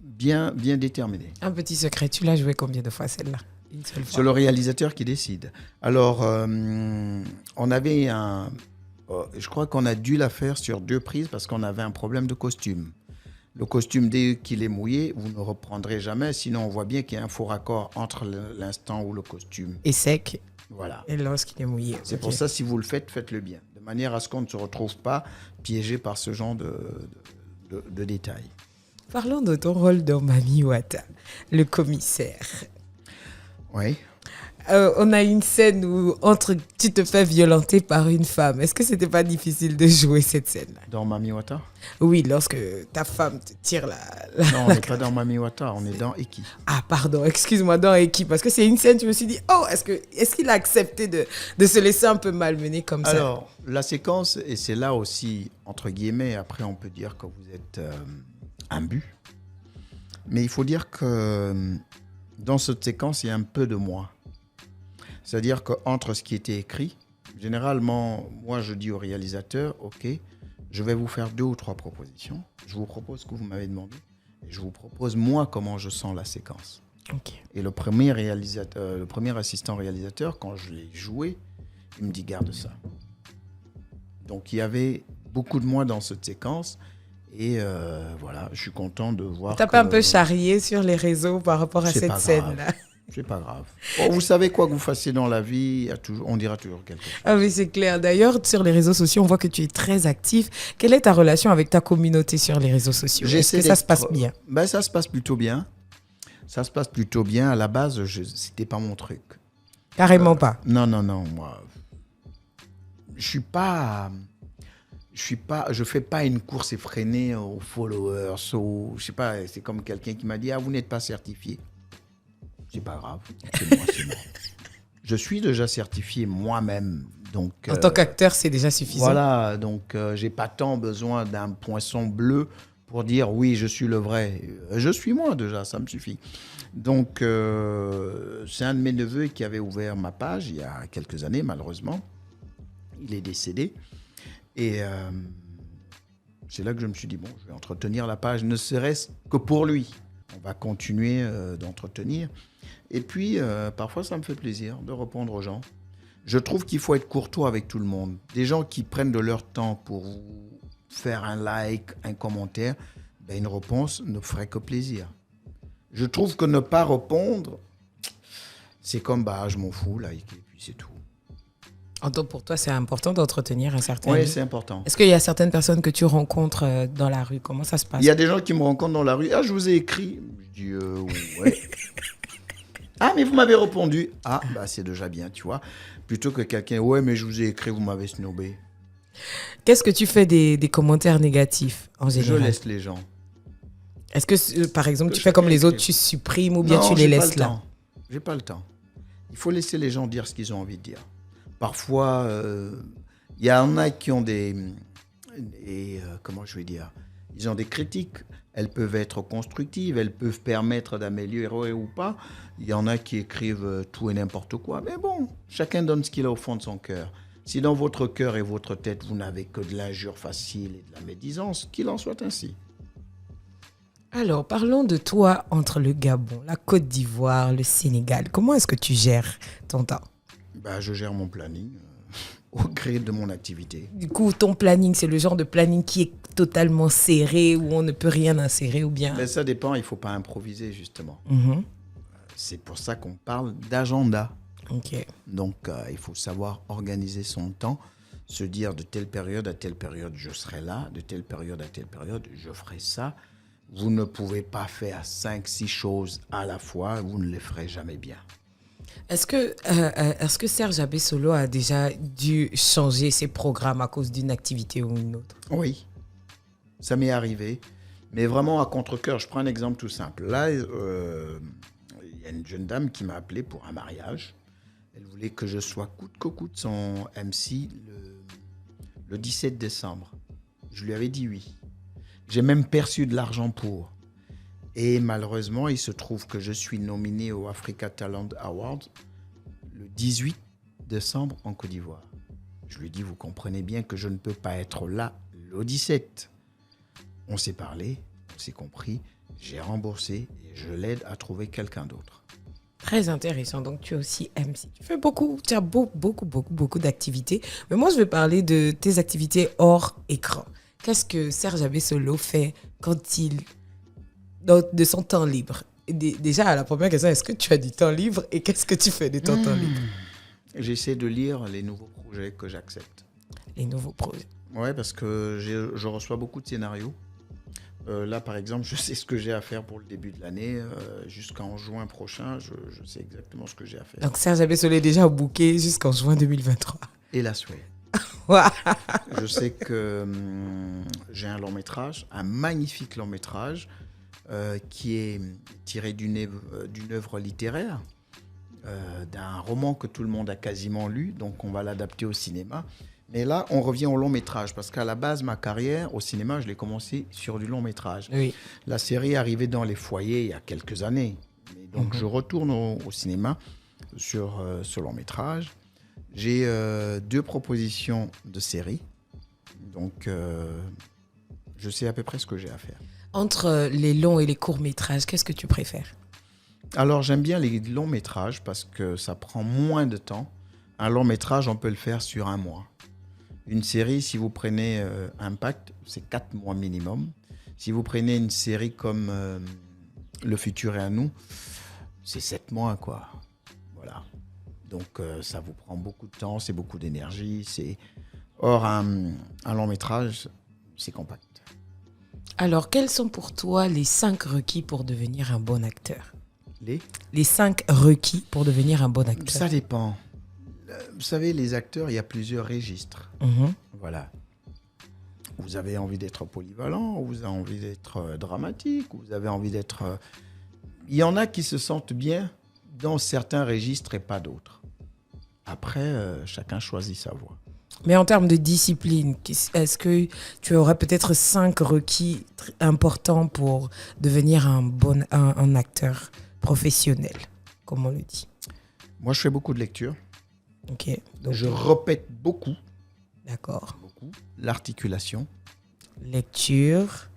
bien déterminé. Un petit secret, tu l'as joué combien de fois celle-là? Une seule fois? C'est le réalisateur qui décide. Alors, on avait je crois qu'on a dû la faire sur 2 prises parce qu'on avait un problème de costume. Le costume, dès qu'il est mouillé, vous ne reprendrez jamais. Sinon, on voit bien qu'il y a un faux raccord entre l'instant où le costume est sec. Voilà. Et lorsqu'il est mouillé. C'est pour ça, si vous le faites, faites-le bien. De manière à ce qu'on ne se retrouve pas piégé par ce genre de détails. Parlons de ton rôle dans Mami Wata, le commissaire. Oui. On a une scène où tu te fais violenter par une femme. Est-ce que c'était pas difficile de jouer cette scène-là? Dans Mami Wata? Oui, lorsque ta femme te tire la non, on n'est pas dans Mami Wata, on est dans Eki. Ah, pardon, excuse-moi, dans Eki. Parce que c'est une scène, je me suis dit, oh, est-ce qu'il a accepté de se laisser un peu malmener comme ça? Alors, la séquence, et c'est là aussi, entre guillemets, après on peut dire que vous êtes imbu. Mais il faut dire que dans cette séquence, il y a un peu de moi. C'est-à-dire qu'entre ce qui était écrit, généralement, moi je dis au réalisateur, ok, je vais vous faire 2 ou 3 propositions. Je vous propose ce que vous m'avez demandé. Et je vous propose moi comment je sens la séquence. Okay. Et le premier assistant réalisateur, quand je l'ai joué, il me dit garde ça. Donc il y avait beaucoup de moi dans cette séquence. Et voilà, je suis content de voir. T'as pas un peu charrié sur les réseaux par rapport à cette scène-là? C'est pas grave. Bon, vous savez quoi que vous fassiez dans la vie, on dira toujours quelque chose. Ah oui, c'est clair. D'ailleurs, sur les réseaux sociaux, on voit que tu es très actif. Quelle est ta relation avec ta communauté sur les réseaux sociaux? Est-ce que ça se passe bien? Ça se passe plutôt bien. Ça se passe plutôt bien. À la base, c'était pas mon truc. Carrément pas? Non. Moi, je fais pas une course effrénée aux followers. Je sais pas, c'est comme quelqu'un qui m'a dit, vous n'êtes pas certifié. C'est pas grave, c'est moi. Je suis déjà certifié moi-même. Donc, en tant qu'acteur, c'est déjà suffisant. Voilà, donc j'ai pas tant besoin d'un poinçon bleu pour dire oui, je suis le vrai. Je suis moi déjà, ça me suffit. Donc, c'est un de mes neveux qui avait ouvert ma page il y a quelques années, malheureusement. Il est décédé. Et c'est là que je me suis dit, bon, je vais entretenir la page, ne serait-ce que pour lui. On va continuer d'entretenir. Et puis, parfois, ça me fait plaisir de répondre aux gens. Je trouve qu'il faut être courtois avec tout le monde. Des gens qui prennent de leur temps pour vous faire un like, un commentaire, une réponse ne ferait que plaisir. Je trouve que ne pas répondre, c'est comme, je m'en fous, like, et puis c'est tout. Donc pour toi, c'est important d'entretenir un certain... Oui, c'est important. Est-ce qu'il y a certaines personnes que tu rencontres dans la rue? Comment ça se passe? Il y a des gens qui me rencontrent dans la rue. Je vous ai écrit. Je dis, ouais. Mais vous m'avez répondu. C'est déjà bien, tu vois. Plutôt que quelqu'un, ouais, mais je vous ai écrit, vous m'avez snobé. Qu'est-ce que tu fais des commentaires négatifs en général? Je laisse les gens. Est-ce que, par exemple, tu fais comme les autres, tu supprimes ou bien tu les laisses là? J'ai pas le temps. Il faut laisser les gens dire ce qu'ils ont envie de dire. Parfois, il y en a qui ont comment je vais dire, ils ont des critiques. Elles peuvent être constructives, elles peuvent permettre d'améliorer ou pas. Il y en a qui écrivent tout et n'importe quoi. Mais bon, chacun donne ce qu'il a au fond de son cœur. Si dans votre cœur et votre tête, vous n'avez que de l'injure facile et de la médisance, qu'il en soit ainsi. Alors, parlons de toi entre le Gabon, la Côte d'Ivoire, le Sénégal. Comment est-ce que tu gères ton temps? Je gère mon planning au gré de mon activité. Du coup, ton planning, c'est le genre de planning qui est totalement serré, où on ne peut rien insérer ou bien... Mais ça dépend, il ne faut pas improviser justement. Mhm. C'est pour ça qu'on parle d'agenda. Ok. Donc, il faut savoir organiser son temps, se dire de telle période à telle période, je serai là, de telle période à telle période, je ferai ça. Vous ne pouvez pas faire 5-6 choses à la fois, vous ne les ferez jamais bien. Est-ce que Serge Abessolo a déjà dû changer ses programmes à cause d'une activité ou une autre? Oui, ça m'est arrivé, mais vraiment à contre-cœur. Je prends un exemple tout simple. Là, il y a une jeune dame qui m'a appelé pour un mariage. Elle voulait que je sois coûte que coûte son MC le 17 décembre. Je lui avais dit oui. J'ai même perçu de l'argent pour. Et malheureusement, il se trouve que je suis nominé au Africa Talent Award le 18 décembre en Côte d'Ivoire. Je lui ai dit, vous comprenez bien que je ne peux pas être là le 17. On s'est parlé, on s'est compris, j'ai remboursé et je l'aide à trouver quelqu'un d'autre. Très intéressant. Donc, tu es aussi MC. Tu fais tu as beaucoup d'activités. Mais moi, je vais parler de tes activités hors écran. Qu'est-ce que Serge Abessolo fait de son temps libre? Déjà, la première question, est-ce que tu as du temps libre et qu'est-ce que tu fais de ton temps libre? J'essaie de lire les nouveaux projets que j'accepte. Les nouveaux projets? Oui, parce que je reçois beaucoup de scénarios. Là, par exemple, je sais ce que j'ai à faire pour le début de l'année. Jusqu'en juin prochain, je sais exactement ce que j'ai à faire. Donc, Serge Abessolo est déjà booké jusqu'en juin 2023. Hélas, oui. Je sais que j'ai un long métrage, un magnifique long métrage qui est tiré d'une œuvre littéraire, d'un roman que tout le monde a quasiment lu, donc on va l'adapter au cinéma. Mais là, on revient au long métrage, parce qu'à la base, ma carrière au cinéma, je l'ai commencé sur du long métrage. Oui. La série est arrivée dans les foyers il y a quelques années. Et donc, je retourne au cinéma sur ce long métrage. J'ai 2 propositions de séries. Donc, je sais à peu près ce que j'ai à faire. Entre les longs et les courts métrages, qu'est-ce que tu préfères? Alors, j'aime bien les longs métrages parce que ça prend moins de temps. Un long métrage, on peut le faire sur 1 mois. Une série, si vous prenez Impact, c'est 4 mois minimum. Si vous prenez une série comme Le futur est à nous, c'est 7 mois, quoi. Voilà. Donc, ça vous prend beaucoup de temps, c'est beaucoup d'énergie. Or, un long métrage, c'est compact. Alors, quels sont pour toi les 5 requis pour devenir un bon acteur? Les 5 requis pour devenir un bon acteur. Ça dépend. Vous savez, les acteurs, il y a plusieurs registres. Voilà. Vous avez envie d'être polyvalent, vous avez envie d'être dramatique, vous avez envie d'être... Il y en a qui se sentent bien dans certains registres et pas d'autres. Après, chacun choisit sa voie. Mais en termes de discipline, est-ce que tu aurais peut-être 5 requis importants pour devenir un acteur professionnel, comme on le dit? Moi, je fais beaucoup de lectures. Ok. Donc, je répète beaucoup. D'accord. Beaucoup. L'articulation. Lecture,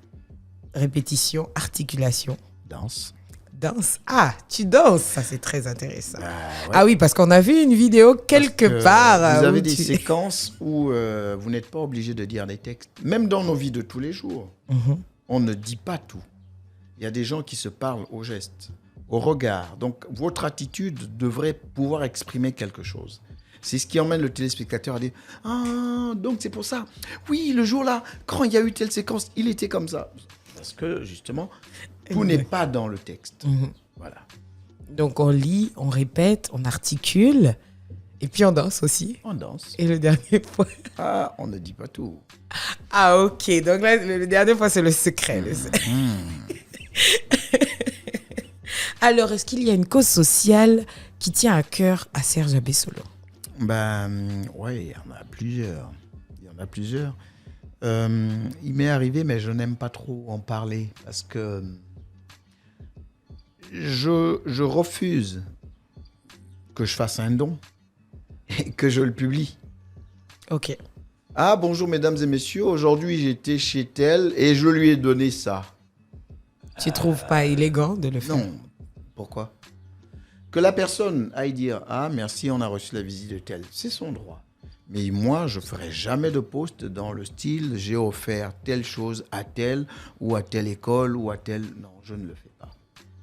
répétition, articulation. Danse. Danse. Ah, tu danses. Ça, c'est très intéressant. Ouais. Ah oui, parce qu'on a vu une vidéo quelque part. Vous avez des séquences où vous n'êtes pas obligé de dire des textes. Même dans nos vies de tous les jours, on ne dit pas tout. Il y a des gens qui se parlent au geste, au regard. Donc, votre attitude devrait pouvoir exprimer quelque chose. C'est ce qui emmène le téléspectateur à dire « Ah, donc c'est pour ça. Oui, le jour-là, quand il y a eu telle séquence, il était comme ça. » Parce que, justement, tout n'est pas dans le texte. Voilà. Donc, on lit, on répète, on articule, et puis on danse aussi. On danse. Et le dernier point... Ah, on ne dit pas tout. Ah, ok. Donc là, le dernier point, c'est le secret. Alors, est-ce qu'il y a une cause sociale qui tient à cœur à Serge Abessolo? Oui, il y en a plusieurs. Il m'est arrivé, mais je n'aime pas trop en parler parce que je refuse que je fasse un don et que je le publie. Ok. Ah, bonjour mesdames et messieurs, aujourd'hui j'étais chez tel et je lui ai donné ça. Tu trouves pas élégant de le faire? Non. Pourquoi? Que la personne aille dire « Ah, merci, on a reçu la visite de tel », c'est son droit. Mais moi, je ne ferai jamais de post dans le style « J'ai offert telle chose à telle ou à telle école ou à telle… » Non, je ne le fais pas.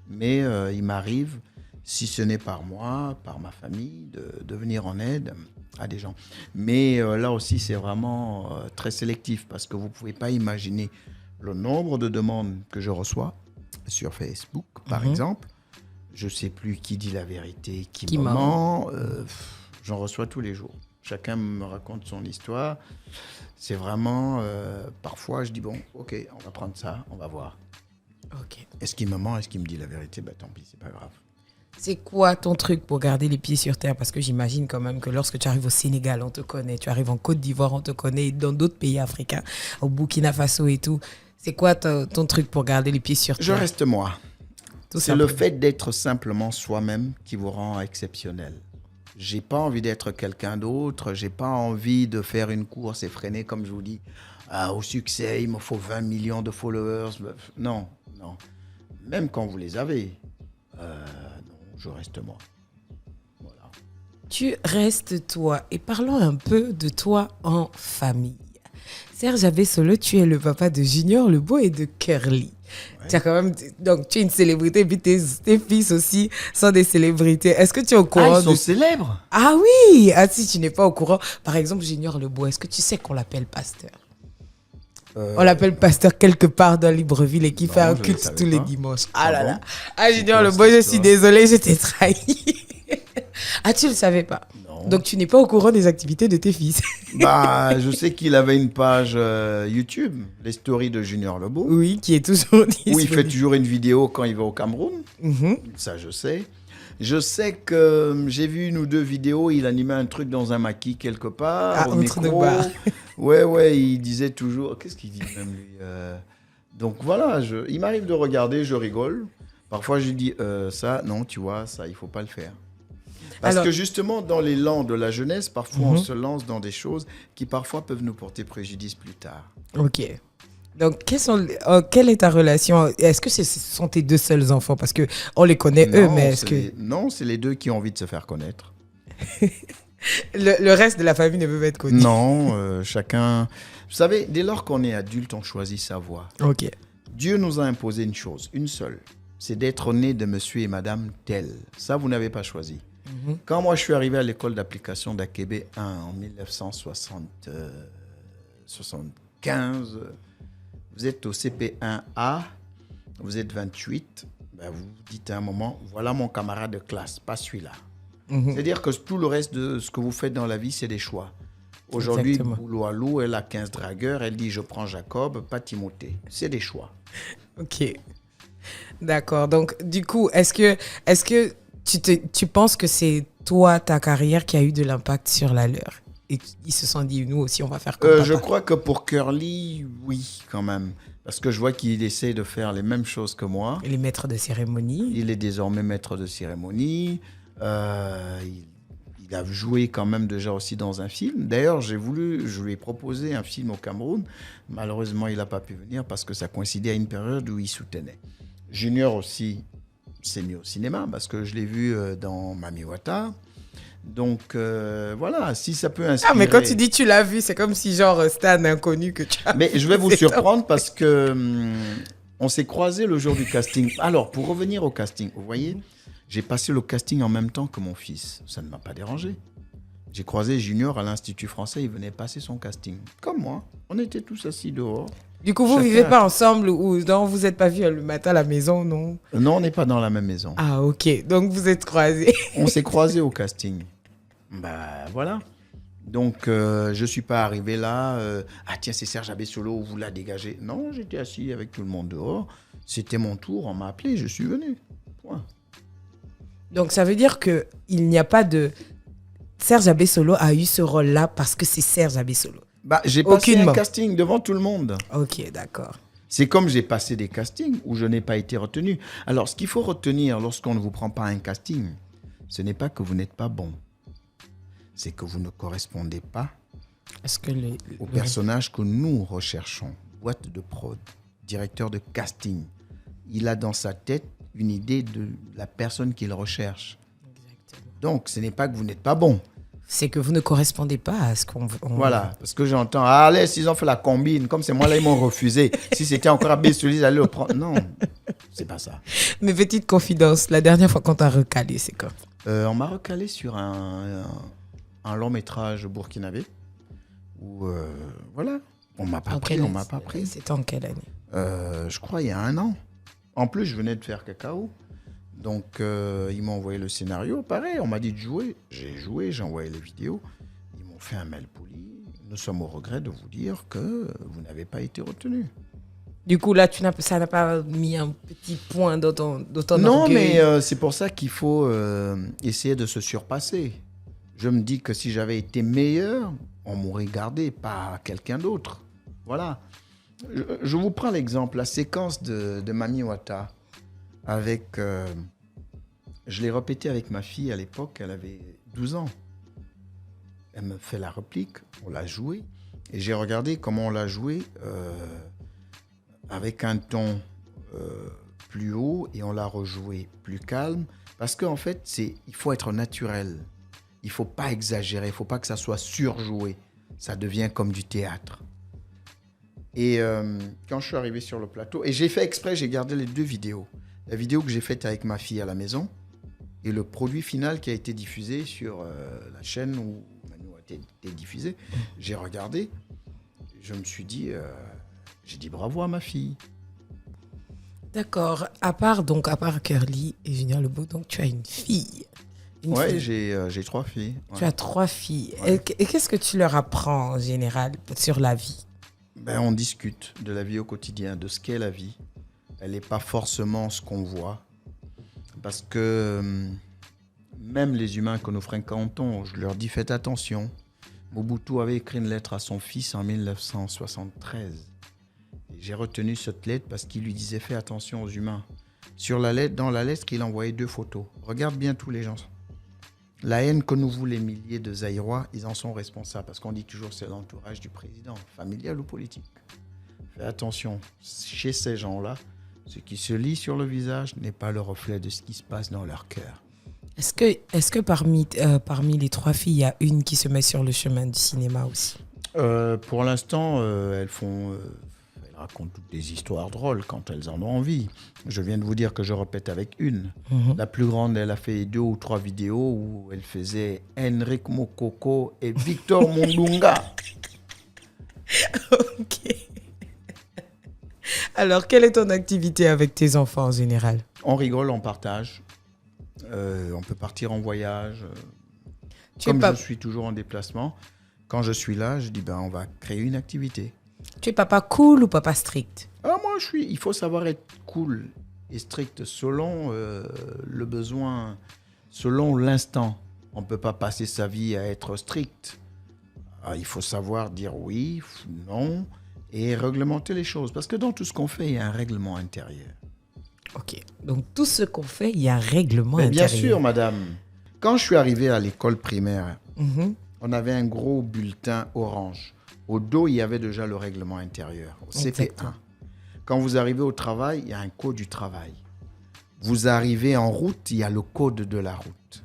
Mais il m'arrive, si ce n'est par moi, par ma famille, de venir en aide à des gens. Mais là aussi, c'est vraiment très sélectif parce que vous ne pouvez pas imaginer le nombre de demandes que je reçois sur Facebook, par exemple. Je ne sais plus qui dit la vérité, qui me ment. J'en reçois tous les jours. Chacun me raconte son histoire. C'est vraiment… parfois, je dis, bon, ok, on va prendre ça, on va voir. Ok. Est-ce qu'il me ment? Est-ce qu'il me dit la vérité? Tant pis, c'est pas grave. C'est quoi ton truc pour garder les pieds sur terre? Parce que j'imagine quand même que lorsque tu arrives au Sénégal, on te connaît. Tu arrives en Côte d'Ivoire, on te connaît. Dans d'autres pays africains, au Burkina Faso et tout. C'est quoi ton truc pour garder les pieds sur terre? Je reste moi. C'est simplement le fait d'être simplement soi-même qui vous rend exceptionnel. J'ai pas envie d'être quelqu'un d'autre. J'ai pas envie de faire une course effrénée, comme je vous dis. Au succès, il me faut 20 millions de followers. Non. Même quand vous les avez, non, je reste moi. Voilà. Tu restes toi. Et parlons un peu de toi en famille. Serge Abessolo, tu es le papa de Junior Lebeau et de Curly. Ouais. Tu as quand même, donc tu es une célébrité, et puis tes fils aussi sont des célébrités. Est-ce que tu es au courant? Ils sont célèbres? Ah oui! Ah si tu n'es pas au courant. Par exemple, Junior Lebeau, est-ce que tu sais qu'on l'appelle pasteur? On l'appelle pasteur quelque part dans Libreville et qui fait un culte tous les dimanches. Ah là là. Ah Junior Lebeau, je suis désolée, je t'ai trahi. Ah, tu ne le savais pas? Non. Donc tu n'es pas au courant des activités de tes fils? Je sais qu'il avait une page YouTube, les stories de Junior Lebeau. Oui, qui est toujours disponible. Où il fait toujours une vidéo quand il va au Cameroun. Ça, je sais. Je sais que j'ai vu une ou deux vidéos, il animait un truc dans un maquis quelque part, au micro. De bar. Ouais, il disait toujours… Qu'est-ce qu'il dit même lui Donc voilà, il m'arrive de regarder, je rigole. Parfois, je dis ça, non, tu vois, ça, il ne faut pas le faire. Parce que justement, dans l'élan de la jeunesse, parfois, on se lance dans des choses qui parfois peuvent nous porter préjudice plus tard. Ok. Donc, quelle est ta relation? Est-ce que ce sont tes deux seuls enfants? Parce qu'on les connaît, eux, mais est-ce que… Non, c'est les deux qui ont envie de se faire connaître. le reste de la famille ne veut pas être connu. Non, chacun… Vous savez, dès lors qu'on est adulte, on choisit sa voie. Ok. Dieu nous a imposé une chose, une seule. C'est d'être né de monsieur et madame tel. Ça, vous n'avez pas choisi. Quand moi, je suis arrivé à l'école d'application d'Akébé 1 en 1975, vous êtes au CP1A, vous êtes 28, vous dites à un moment, voilà mon camarade de classe, pas celui-là. C'est-à-dire que tout le reste de ce que vous faites dans la vie, c'est des choix. Aujourd'hui, Bouloualou, elle a 15 dragueurs, elle dit, je prends Jacob, pas Timothée. C'est des choix. Ok. D'accord. Donc, du coup, est-ce que tu penses que c'est toi, ta carrière, qui a eu de l'impact sur la leur? Et ils se sont dit, nous aussi, on va faire comme papa. Je crois que pour Curly, oui, quand même. Parce que je vois qu'il essaie de faire les mêmes choses que moi. Il est maître de cérémonie. Il est désormais maître de cérémonie. Il a joué quand même déjà aussi dans un film. D'ailleurs, je lui ai proposé un film au Cameroun. Malheureusement, il n'a pas pu venir parce que ça coïncidait à une période où il soutenait. Junior aussi s'est mis au cinéma parce que je l'ai vu dans Mami Wata. Donc, voilà, si ça peut inspirer… Ah, mais quand tu dis tu l'as vu, c'est comme si genre c'était un inconnu que tu as… Mais je vais vous surprendre parce que on s'est croisés le jour du casting. Alors, pour revenir au casting, vous voyez, j'ai passé le casting en même temps que mon fils. Ça ne m'a pas dérangé. J'ai croisé Junior à l'Institut français, il venait passer son casting. Comme moi, on était tous assis dehors. Du coup, vous ne vivez pas ensemble ou non, vous n'êtes pas vus le matin à la maison, non? Non, on n'est pas dans la même maison. Ah, ok. Donc, vous êtes croisés. On s'est croisés au casting. Voilà. Donc, je ne suis pas arrivé là. Ah tiens, c'est Serge Abessolo, vous la dégagez. Non, j'étais assis avec tout le monde dehors. C'était mon tour, on m'a appelé, je suis venu. Point. Donc, ça veut dire qu'il n'y a pas de... Serge Abessolo a eu ce rôle-là parce que c'est Serge Abessolo. J'ai passé un casting devant tout le monde. Ok, d'accord. C'est comme j'ai passé des castings où je n'ai pas été retenu. Alors, ce qu'il faut retenir lorsqu'on ne vous prend pas à un casting, ce n'est pas que vous n'êtes pas bon. C'est que vous ne correspondez pas au personnage que nous recherchons. Boîte de prod, directeur de casting. Il a dans sa tête une idée de la personne qu'il recherche. Exactement. Donc, ce n'est pas que vous n'êtes pas bon. C'est que vous ne correspondez pas à ce qu'on veut. Voilà, parce que j'entends, allez, s'ils ont fait la combine, comme c'est moi là, ils m'ont refusé. Si c'était encore à Abessolo, ils allaient le prendre. Non, c'est pas ça. Mais petite confidence, la dernière fois qu'on t'a recalé, c'est quand? On m'a recalé sur un long métrage burkinabé où, voilà, on m'a pas pris, on m'a pas pris. C'était en quelle année? Je crois il y a 1 an. En plus, je venais de faire Cacao. Donc, ils m'ont envoyé le scénario. Pareil, on m'a dit de jouer. J'ai joué, j'ai envoyé les vidéos. Ils m'ont fait un mail poli. Nous sommes au regret de vous dire que vous n'avez pas été retenu. Du coup, là, ça n'a pas mis un petit point dans ton non, orgueil. mais c'est pour ça qu'il faut essayer de se surpasser. Je me dis que si j'avais été meilleur, on m'aurait gardé, pas quelqu'un d'autre. Voilà. Je vous prends l'exemple, la séquence de Mami Wata. Avec, je l'ai répété avec ma fille à l'époque, elle avait 12 ans. Elle me fait la réplique, on l'a joué. Et j'ai regardé comment on l'a joué avec un ton plus haut et on l'a rejoué plus calme. Parce qu'en fait, il faut être naturel. Il ne faut pas exagérer, il ne faut pas que ça soit surjoué. Ça devient comme du théâtre. Et quand je suis arrivé sur le plateau, et j'ai fait exprès, j'ai gardé les 2 vidéos. La vidéo que j'ai faite avec ma fille à la maison et le produit final qui a été diffusé sur la chaîne où Manu a été diffusé. J'ai regardé, je me suis dit, j'ai dit bravo à ma fille. D'accord. À part Curly et Junior Lebo, donc tu as une fille. Oui, j'ai 3 filles. Ouais. Tu as 3 filles. Ouais. Et qu'est-ce que tu leur apprends en général sur la vie? On discute de la vie au quotidien, de ce qu'est la vie. Elle n'est pas forcément ce qu'on voit. Parce que même les humains que nous fréquentons, je leur dis faites attention. Mobutu avait écrit une lettre à son fils en 1973. Et j'ai retenu cette lettre parce qu'il lui disait fais attention aux humains. Dans la lettre, il envoyait 2 photos. Regarde bien tous les gens. La haine que nous vouent les milliers de Zaïrois, ils en sont responsables. Parce qu'on dit toujours c'est l'entourage du président, familial ou politique. Fais attention, chez ces gens-là, ce qui se lit sur le visage n'est pas le reflet de ce qui se passe dans leur cœur. Est-ce que parmi les 3 filles, il y a une qui se met sur le chemin du cinéma aussi? Pour l'instant, elles racontent toutes des histoires drôles quand elles en ont envie. Je viens de vous dire que je répète avec une. La plus grande, elle a fait 2 ou 3 vidéos où elle faisait Henrik Mokoko et Victor Mundunga. Ok. Alors, quelle est ton activité avec tes enfants en général? On rigole, on partage. On peut partir en voyage. Je suis toujours en déplacement, quand je suis là, je dis on va créer une activité. Tu es papa cool ou papa strict? Moi, il faut savoir être cool et strict selon le besoin, selon l'instant. On ne peut pas passer sa vie à être strict. Il faut savoir dire oui, non, et réglementer les choses. Parce que dans tout ce qu'on fait, il y a un règlement intérieur. Ok, donc tout ce qu'on fait, il y a un règlement intérieur. Bien sûr, madame. Quand je suis arrivé à l'école primaire, on avait un gros bulletin orange. Au dos, il y avait déjà le règlement intérieur, au CP1. Exactement. Quand vous arrivez au travail, il y a un code du travail. Vous arrivez en route, il y a le code de la route.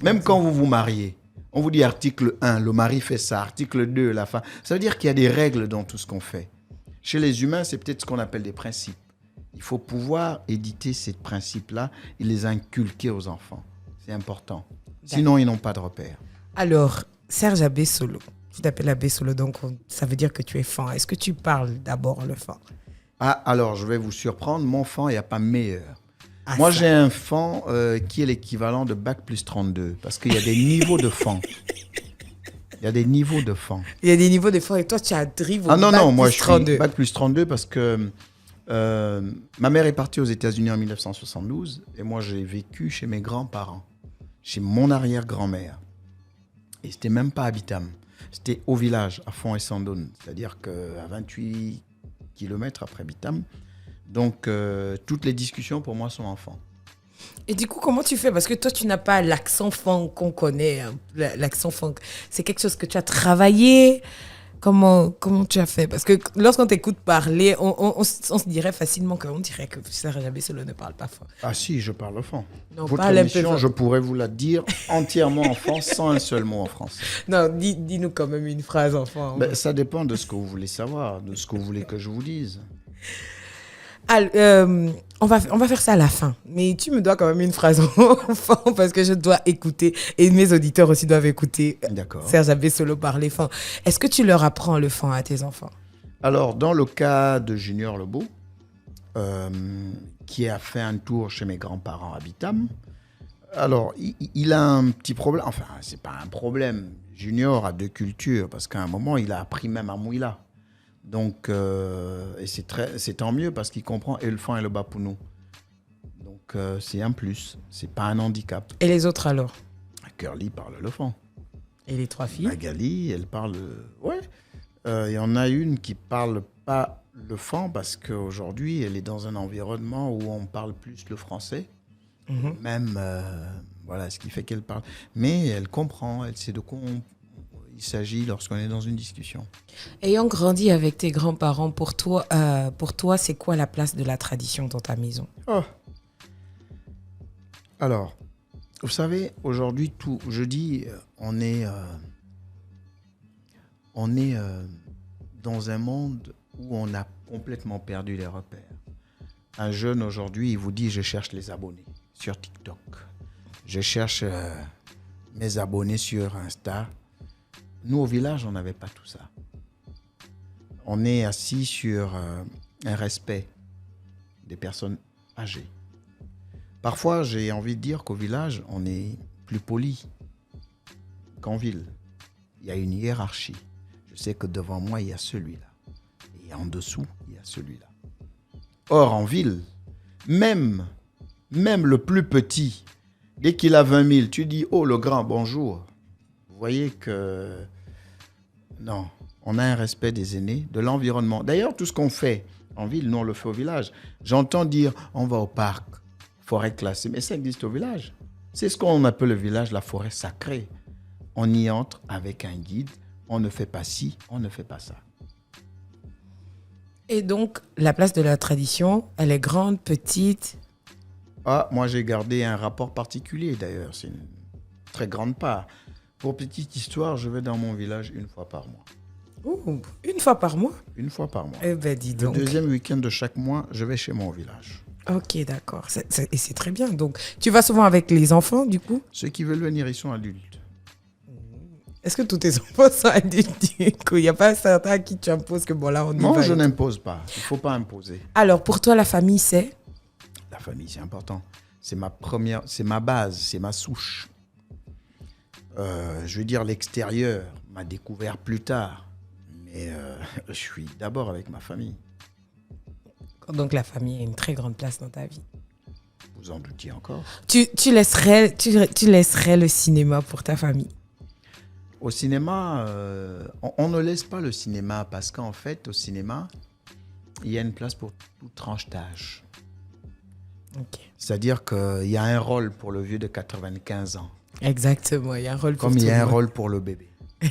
Même quand vous vous mariez, on vous dit article 1, le mari fait ça, article 2, la femme. Ça veut dire qu'il y a des règles dans tout ce qu'on fait. Chez les humains, c'est peut-être ce qu'on appelle des principes. Il faut pouvoir éditer ces principes-là et les inculquer aux enfants. C'est important. Sinon, ils n'ont pas de repères. Alors, Serge Abessolo, tu t'appelles Abessolo, donc ça veut dire que tu es fan. Est-ce que tu parles d'abord le fan? Alors, je vais vous surprendre. Mon fan, il n'y a pas meilleur. Moi, j'ai un fan qui est l'équivalent de Bac plus 32, parce qu'il y a des niveaux de fan. Il y a des niveaux de fan. Il y a des niveaux de fan et toi, tu as drive au Bac plus 32. Non, moi, je suis Bac plus 32 parce que Ma mère est partie aux États-Unis en 1972 et moi j'ai vécu chez mes grands-parents, chez mon arrière-grand-mère. Et c'était même pas à Bitam, c'était au village, à Font et Sandoun, c'est-à-dire qu'à 28 km après Bitam. Donc toutes les discussions pour moi sont enfants. Et du coup, comment tu fais? Parce que toi, tu n'as pas l'accent funk qu'on connaît. Hein. L'accent funk, c'est quelque chose que tu as travaillé. Comment tu as fait? Parce que lorsqu'on t'écoute parler, on se dirait facilement qu'on dirait que Serge Abessolo ne parle pas funk. Ah si, je parle fond. Non, Votre parle un peu émission, fort. je pourrais vous la dire entièrement en France, sans un seul mot en français. Non, dis-nous quand même une phrase, enfant. Ben, ça dépend de ce que vous voulez savoir, de ce que vous voulez que je vous dise. On va faire ça à la fin. Mais tu me dois quand même une phrase enfant parce que je dois écouter et mes auditeurs aussi doivent écouter D'accord. Serge Abessolo parler funk. Est-ce que tu leur apprends le funk à tes enfants? Alors, dans le cas de Junior Lebeau, qui a fait un tour chez mes grands-parents à Bitam, alors, il a un petit problème. Enfin, c'est pas un problème. Junior a deux cultures parce qu'à un moment, il a appris même à Mouila. Donc, et c'est tant mieux parce qu'il comprend et le fan et le bapounou. Donc, c'est un plus. C'est pas un handicap. Et les autres alors? Curly parle le fan. Et les trois filles? Magali, elle parle... Ouais. Il y en a une qui parle pas le fan parce qu'aujourd'hui, elle est dans un environnement où on parle plus le français. Mhm. Même, voilà, ce qui fait qu'elle parle. Mais elle comprend, elle sait de quoi il s'agit lorsqu'on est dans une discussion. Ayant grandi avec tes grands-parents, pour toi, c'est quoi la place de la tradition dans ta maison? Oh. Alors, vous savez, aujourd'hui, je dis, on est dans un monde où on a complètement perdu les repères. Un jeune aujourd'hui, il vous dit, je cherche les abonnés sur TikTok. Je cherche mes abonnés sur Insta. Nous, au village, on n'avait pas tout ça. On est assis sur un respect des personnes âgées. Parfois, j'ai envie de dire qu'au village, on est plus poli qu'en ville. Il y a une hiérarchie. Je sais que devant moi, il y a celui-là. Et en dessous, il y a celui-là. Or, en ville, même le plus petit, dès qu'il a 20 000, tu dis « Oh, le grand, bonjour ». Vous voyez que... Non, on a un respect des aînés, de l'environnement. D'ailleurs, tout ce qu'on fait en ville, nous, on le fait au village. J'entends dire « On va au parc, forêt classée ». Mais ça existe au village. C'est ce qu'on appelle le village, la forêt sacrée. On y entre avec un guide. On ne fait pas ci, on ne fait pas ça. Et donc, la place de la tradition, elle est grande, petite? Ah, moi, j'ai gardé un rapport particulier, d'ailleurs. C'est une très grande part. Pour petite histoire, je vais dans mon village une fois par mois. Ouh, une fois par mois? Une fois par mois. Eh ben, dis Le donc. deuxième week-end de chaque mois, je vais chez mon village. Ok, d'accord. Et c'est très bien. Donc, tu vas souvent avec les enfants, du coup? Ceux qui veulent venir, ils sont adultes. Est-ce que tous tes enfants sont adultes? Du coup, il n'y a pas certains à qui tu imposes que bon, là, on y va. Non, je n'impose pas. Il ne faut pas imposer. Alors, pour toi, la famille, c'est? La famille, c'est important. C'est ma première, c'est ma base, c'est ma souche. Je veux dire, l'extérieur m'a découvert plus tard. Mais je suis d'abord avec ma famille. Donc, la famille a une très grande place dans ta vie. Vous en doutiez encore? Tu laisserais le cinéma pour ta famille? Au cinéma, on ne laisse pas le cinéma parce qu'en fait, au cinéma, il y a une place pour toute tranche d'âge. Ok. C'est-à-dire qu'il y a un rôle pour le vieux de 95 ans. Exactement, il y a un rôle pour Comme il y a un tout le monde. rôle pour le bébé.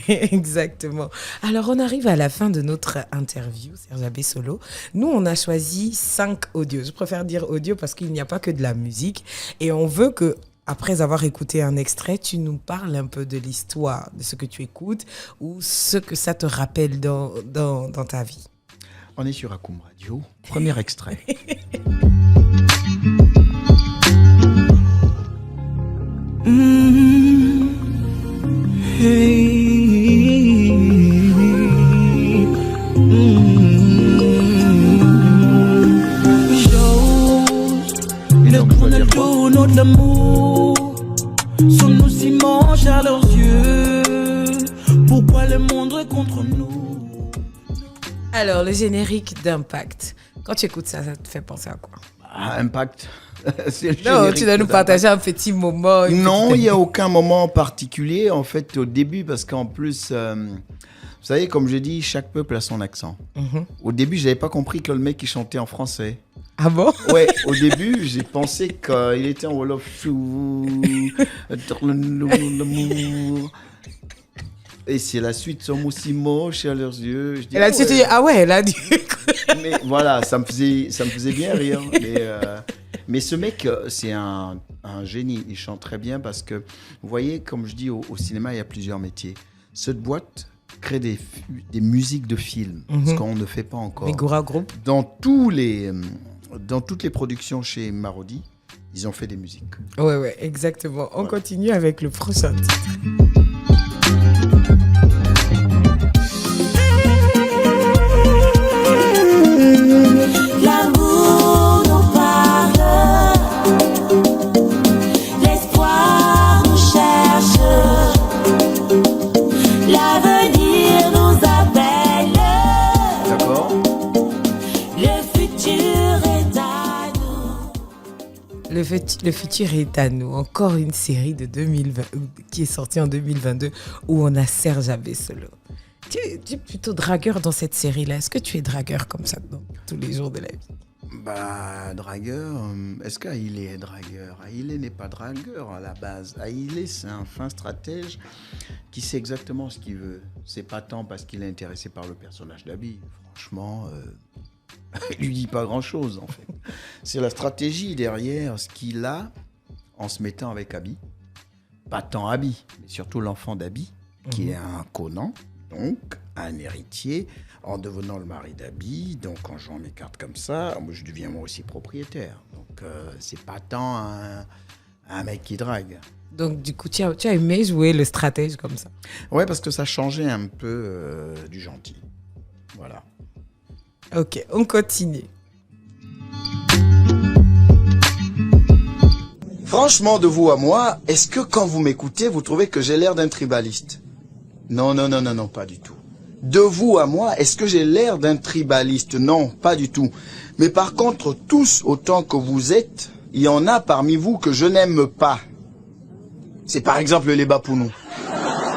Exactement. Alors, on arrive à la fin de notre interview, Serge Abessolo. Nous, on a choisi 5 audios. Je préfère dire audio parce qu'il n'y a pas que de la musique. Et on veut que, après avoir écouté un extrait, tu nous parles un peu de l'histoire, de ce que tu écoutes ou ce que ça te rappelle dans ta vie. On est sur Akoum Radio. Premier extrait. Le tout notre amour sommes-nous si manches à leurs yeux? Pourquoi le monde est contre nous? Alors, le générique d'Impact. Quand tu écoutes ça, ça te fait penser à quoi? Impact. C'est le Non, générique tu dois nous d'Impact. partager un petit moment. Non, il n'y a aucun moment en particulier. En fait, au début, parce qu'en plus, vous savez, comme je dis, chaque peuple a son accent. Au début, je n'avais pas compris que le mec, il chantait en français. Ah bon? Ouais, au début, j'ai pensé qu'il était en Wolof. Et c'est la suite, sommes aussi moches à leurs yeux. Je dis, Et là, tu te dis, ah ouais, là, du coup. Mais voilà, ça me faisait bien rire. Mais ce mec, c'est un génie. Il chante très bien parce que, vous voyez, comme je dis, au cinéma, il y a plusieurs métiers. Cette boîte crée des musiques de films, ce qu'on ne fait pas encore. Megura Group. Dans toutes les productions chez Marodi, ils ont fait des musiques. Ouais, exactement. On continue avec le prochain titre. L'amour nous parle, l'espoir nous cherche, l'avenir nous appelle. D'accord ? Le futur est à nous. Le futur est à nous. Encore une série de 2020 qui est sortie en 2022 où on a Serge Abessolo. Tu es plutôt dragueur dans cette série-là. Est-ce que tu es dragueur comme ça dans tous les jours de la vie? Bah, dragueur, est-ce qu'Aïlé est dragueur? Aïlé n'est pas dragueur à la base. Aïlé, c'est un fin stratège qui sait exactement ce qu'il veut. C'est pas tant parce qu'il est intéressé par le personnage d'Abi. Franchement, il lui dit pas grand-chose, en fait. C'est la stratégie derrière ce qu'il a en se mettant avec Abi. Pas tant Abi, mais surtout l'enfant d'Abi, qui est un Conan, donc un héritier, en devenant le mari d'Abi. Donc, en jouant mes cartes comme ça, moi, je deviens moi aussi propriétaire. Donc, c'est pas tant un mec qui drague. Donc, du coup, tu as aimé jouer le stratège comme ça? Ouais, parce que ça changeait un peu du gentil. Voilà. Ok, on continue. Franchement, de vous à moi, est-ce que quand vous m'écoutez, vous trouvez que j'ai l'air d'un tribaliste? Non, pas du tout. De vous à moi, est-ce que j'ai l'air d'un tribaliste? Non, pas du tout. Mais par contre, tous autant que vous êtes, il y en a parmi vous que je n'aime pas. C'est par exemple les Bapounou.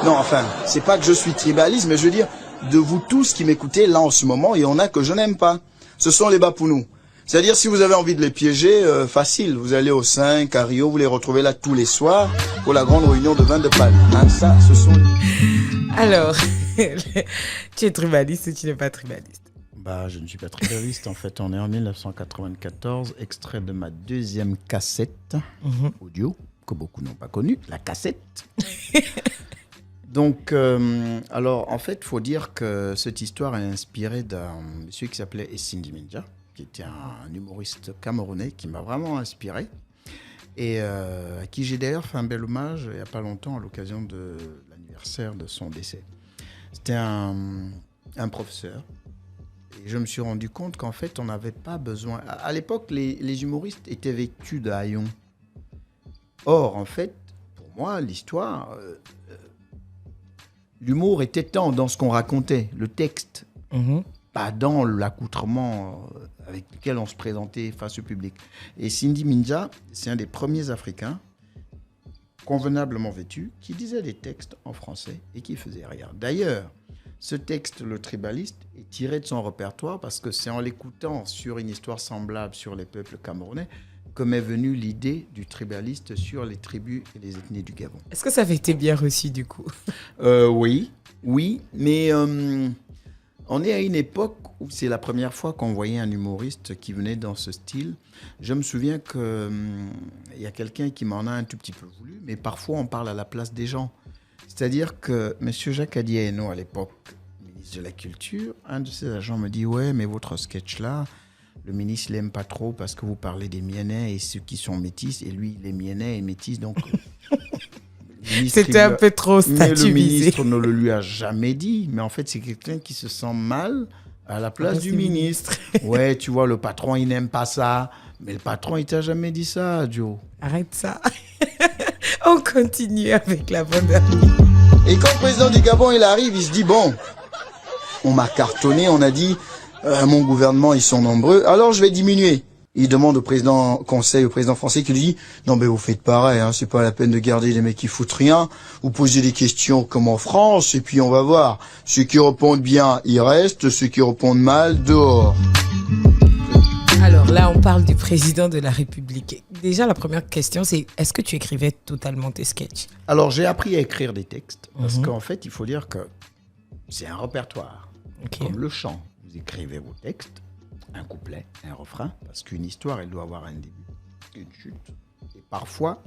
Non, enfin, c'est pas que je suis tribaliste, mais je veux dire, de vous tous qui m'écoutez là en ce moment, il y en a que je n'aime pas. Ce sont les Bapounou. C'est-à-dire, si vous avez envie de les piéger, facile. Vous allez au 5, à Rio, vous les retrouvez là tous les soirs pour la grande réunion de vin de palme. Hein, ça, ce sont... Alors, tu es tribaliste ou tu n'es pas tribaliste? Bah, je ne suis pas tribaliste. En fait, on est en 1994, extrait de ma deuxième cassette audio, que beaucoup n'ont pas connue, la cassette. Donc, alors, en fait, il faut dire que cette histoire est inspirée d'un monsieur qui s'appelait Sindi Minja, qui était un humoriste camerounais qui m'a vraiment inspiré et à qui j'ai d'ailleurs fait un bel hommage il n'y a pas longtemps à l'occasion de l'anniversaire de son décès. C'était un professeur et je me suis rendu compte qu'en fait, on n'avait pas besoin... À l'époque, les humoristes étaient vêtus de haillons. Or, en fait, pour moi, l'histoire... l'humour était tant dans ce qu'on racontait, le texte, pas dans l'accoutrement avec lequel on se présentait face au public. Et Sindi Minja, c'est un des premiers Africains convenablement vêtus qui disait des textes en français et qui faisait rire. D'ailleurs, ce texte, le tribaliste, est tiré de son répertoire parce que c'est en l'écoutant sur une histoire semblable sur les peuples camerounais que m'est venue l'idée du tribaliste sur les tribus et les ethnies du Gabon. Est-ce que ça avait été bien reçu du coup? Oui, mais on est à une époque où c'est la première fois qu'on voyait un humoriste qui venait dans ce style. Je me souviens qu'il y a quelqu'un qui m'en a un tout petit peu voulu, mais parfois on parle à la place des gens. C'est-à-dire que M. Jacques Adiaeno, à l'époque, ministre de la Culture, un de ses agents me dit « Ouais, mais votre sketch-là, le ministre ne l'aime pas trop parce que vous parlez des Mienais et ceux qui sont métis, et lui, il est Mienais et métis, donc... » C'était un peu trop statuisé. Mais le ministre ne le lui a jamais dit. Mais en fait, c'est quelqu'un qui se sent mal à la place du ministre. Ouais, tu vois, le patron, il n'aime pas ça. Mais le patron, il t'a jamais dit ça, Joe. Arrête ça. On continue avec la bande dernière. Et quand le président du Gabon, il arrive, il se dit, bon, on m'a cartonné, on a dit, Mon gouvernement, ils sont nombreux, alors je vais diminuer. Il demande au président conseil, au président français, qui lui dit « Non, mais vous faites pareil, hein, c'est pas la peine de garder les mecs qui foutent rien. Vous posez des questions comme en France, et puis on va voir. Ceux qui répondent bien, ils restent. Ceux qui répondent mal, dehors. » Alors là, on parle du président de la République. Déjà, la première question, c'est est-ce que tu écrivais totalement tes sketchs? Alors, j'ai appris à écrire des textes, parce qu'en fait, il faut dire que c'est un répertoire. Ok. Comme le chant, vous écrivez vos textes, un couplet, un refrain, parce qu'une histoire, elle doit avoir un début, une chute, et parfois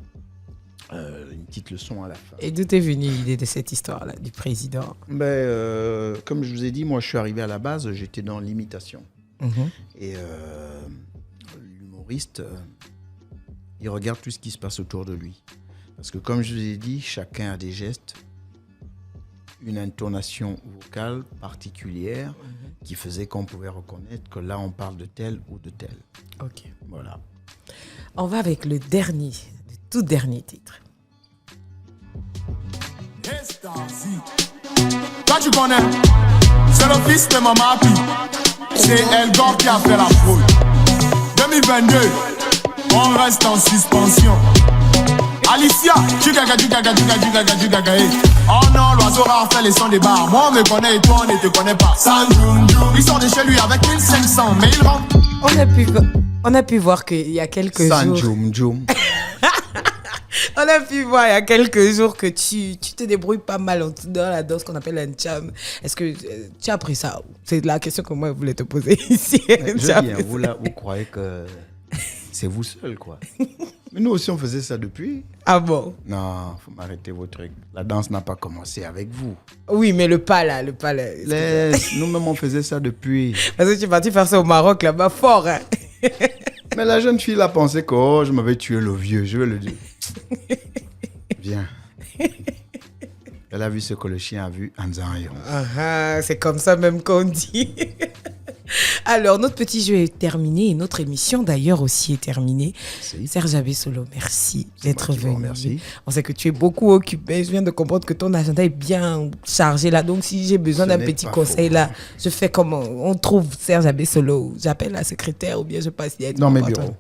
une petite leçon à la fin. Et d'où est venue l'idée de cette histoire-là, du président? Comme je vous ai dit, moi, je suis arrivé à la base, j'étais dans l'imitation. Et l'humoriste, il regarde tout ce qui se passe autour de lui. Parce que comme je vous ai dit, chacun a des gestes, une intonation vocale particulière qui faisait qu'on pouvait reconnaître que là, on parle de tel ou de tel. Ok. Voilà. On va avec le tout dernier titre. Toi tu connais, c'est le fils de Maman Pi. C'est El Gore qui a fait la fraude. 2022, on reste en suspension. Alicia, tu gaga. Oh non, l'oiseau rare fait les sons des bars. Moi on me connaît et toi on ne te connaît pas. Sanjoum, il sort de chez lui avec 1500, mais il rentre. On a pu voir qu'il y a quelques jours. Sanjoum. On a pu voir il y a quelques jours que tu te débrouilles pas mal dans la danse qu'on appelle un cham. Est-ce que tu as appris ça? C'est la question que moi je voulais te poser ici. Vous croyez que c'est vous seul, quoi. Mais nous aussi, on faisait ça depuis. Ah bon? Non, faut m'arrêter vos trucs. La danse n'a pas commencé avec vous. Oui, mais le pas là. Nous-mêmes, on faisait ça depuis. Parce que tu es parti faire ça au Maroc, là-bas, fort, hein? Mais la jeune fille, a pensé que je m'avais tué le vieux. Je vais le dire. Viens. Elle a vu ce que le chien a vu en disant c'est comme ça même qu'on dit. Alors, notre petit jeu est terminé et notre émission d'ailleurs aussi est terminée. Merci. Serge Abessolo, merci d'être venu. Merci. On sait que tu es beaucoup occupé. Je viens de comprendre que ton agenda est bien chargé là. Donc, si j'ai besoin d'un petit conseil là, je fais comment? On trouve Serge Abessolo. J'appelle la secrétaire ou bien je passe dans mes bureaux.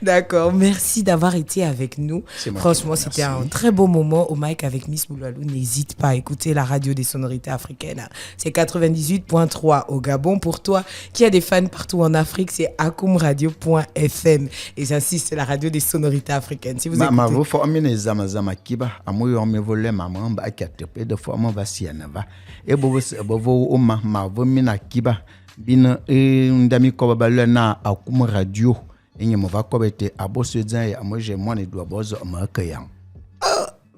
D'accord, merci d'avoir été avec nous. Franchement, c'était un très beau moment au mic avec Miss Bouloilou. N'hésite pas à écouter la radio des sonorités africaines. C'est 98.3 au Gabon. Pour toi qui a des fans partout en Afrique, c'est akumradio.fm. Et j'insiste, c'est la radio des sonorités africaines. Si vous écoutez...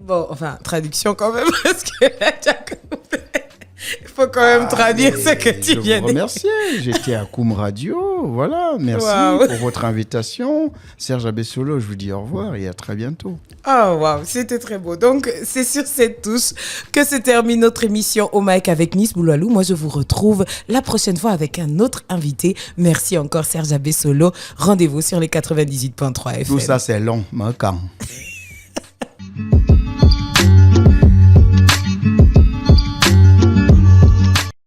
Bon, enfin, traduction quand même, parce que là, il faut quand même traduire ce que tu viens de dire. Merci, j'étais à Koum Radio, voilà, merci pour votre invitation. Serge Abessolo, je vous dis au revoir et à très bientôt. Oh, waouh, c'était très beau. Donc, c'est sur cette touche que se termine notre émission au mic avec Miss Bouloilou. Moi, je vous retrouve la prochaine fois avec un autre invité. Merci encore, Serge Abessolo. Rendez-vous sur les 98.3 FM. Tout ça, c'est long, mais quand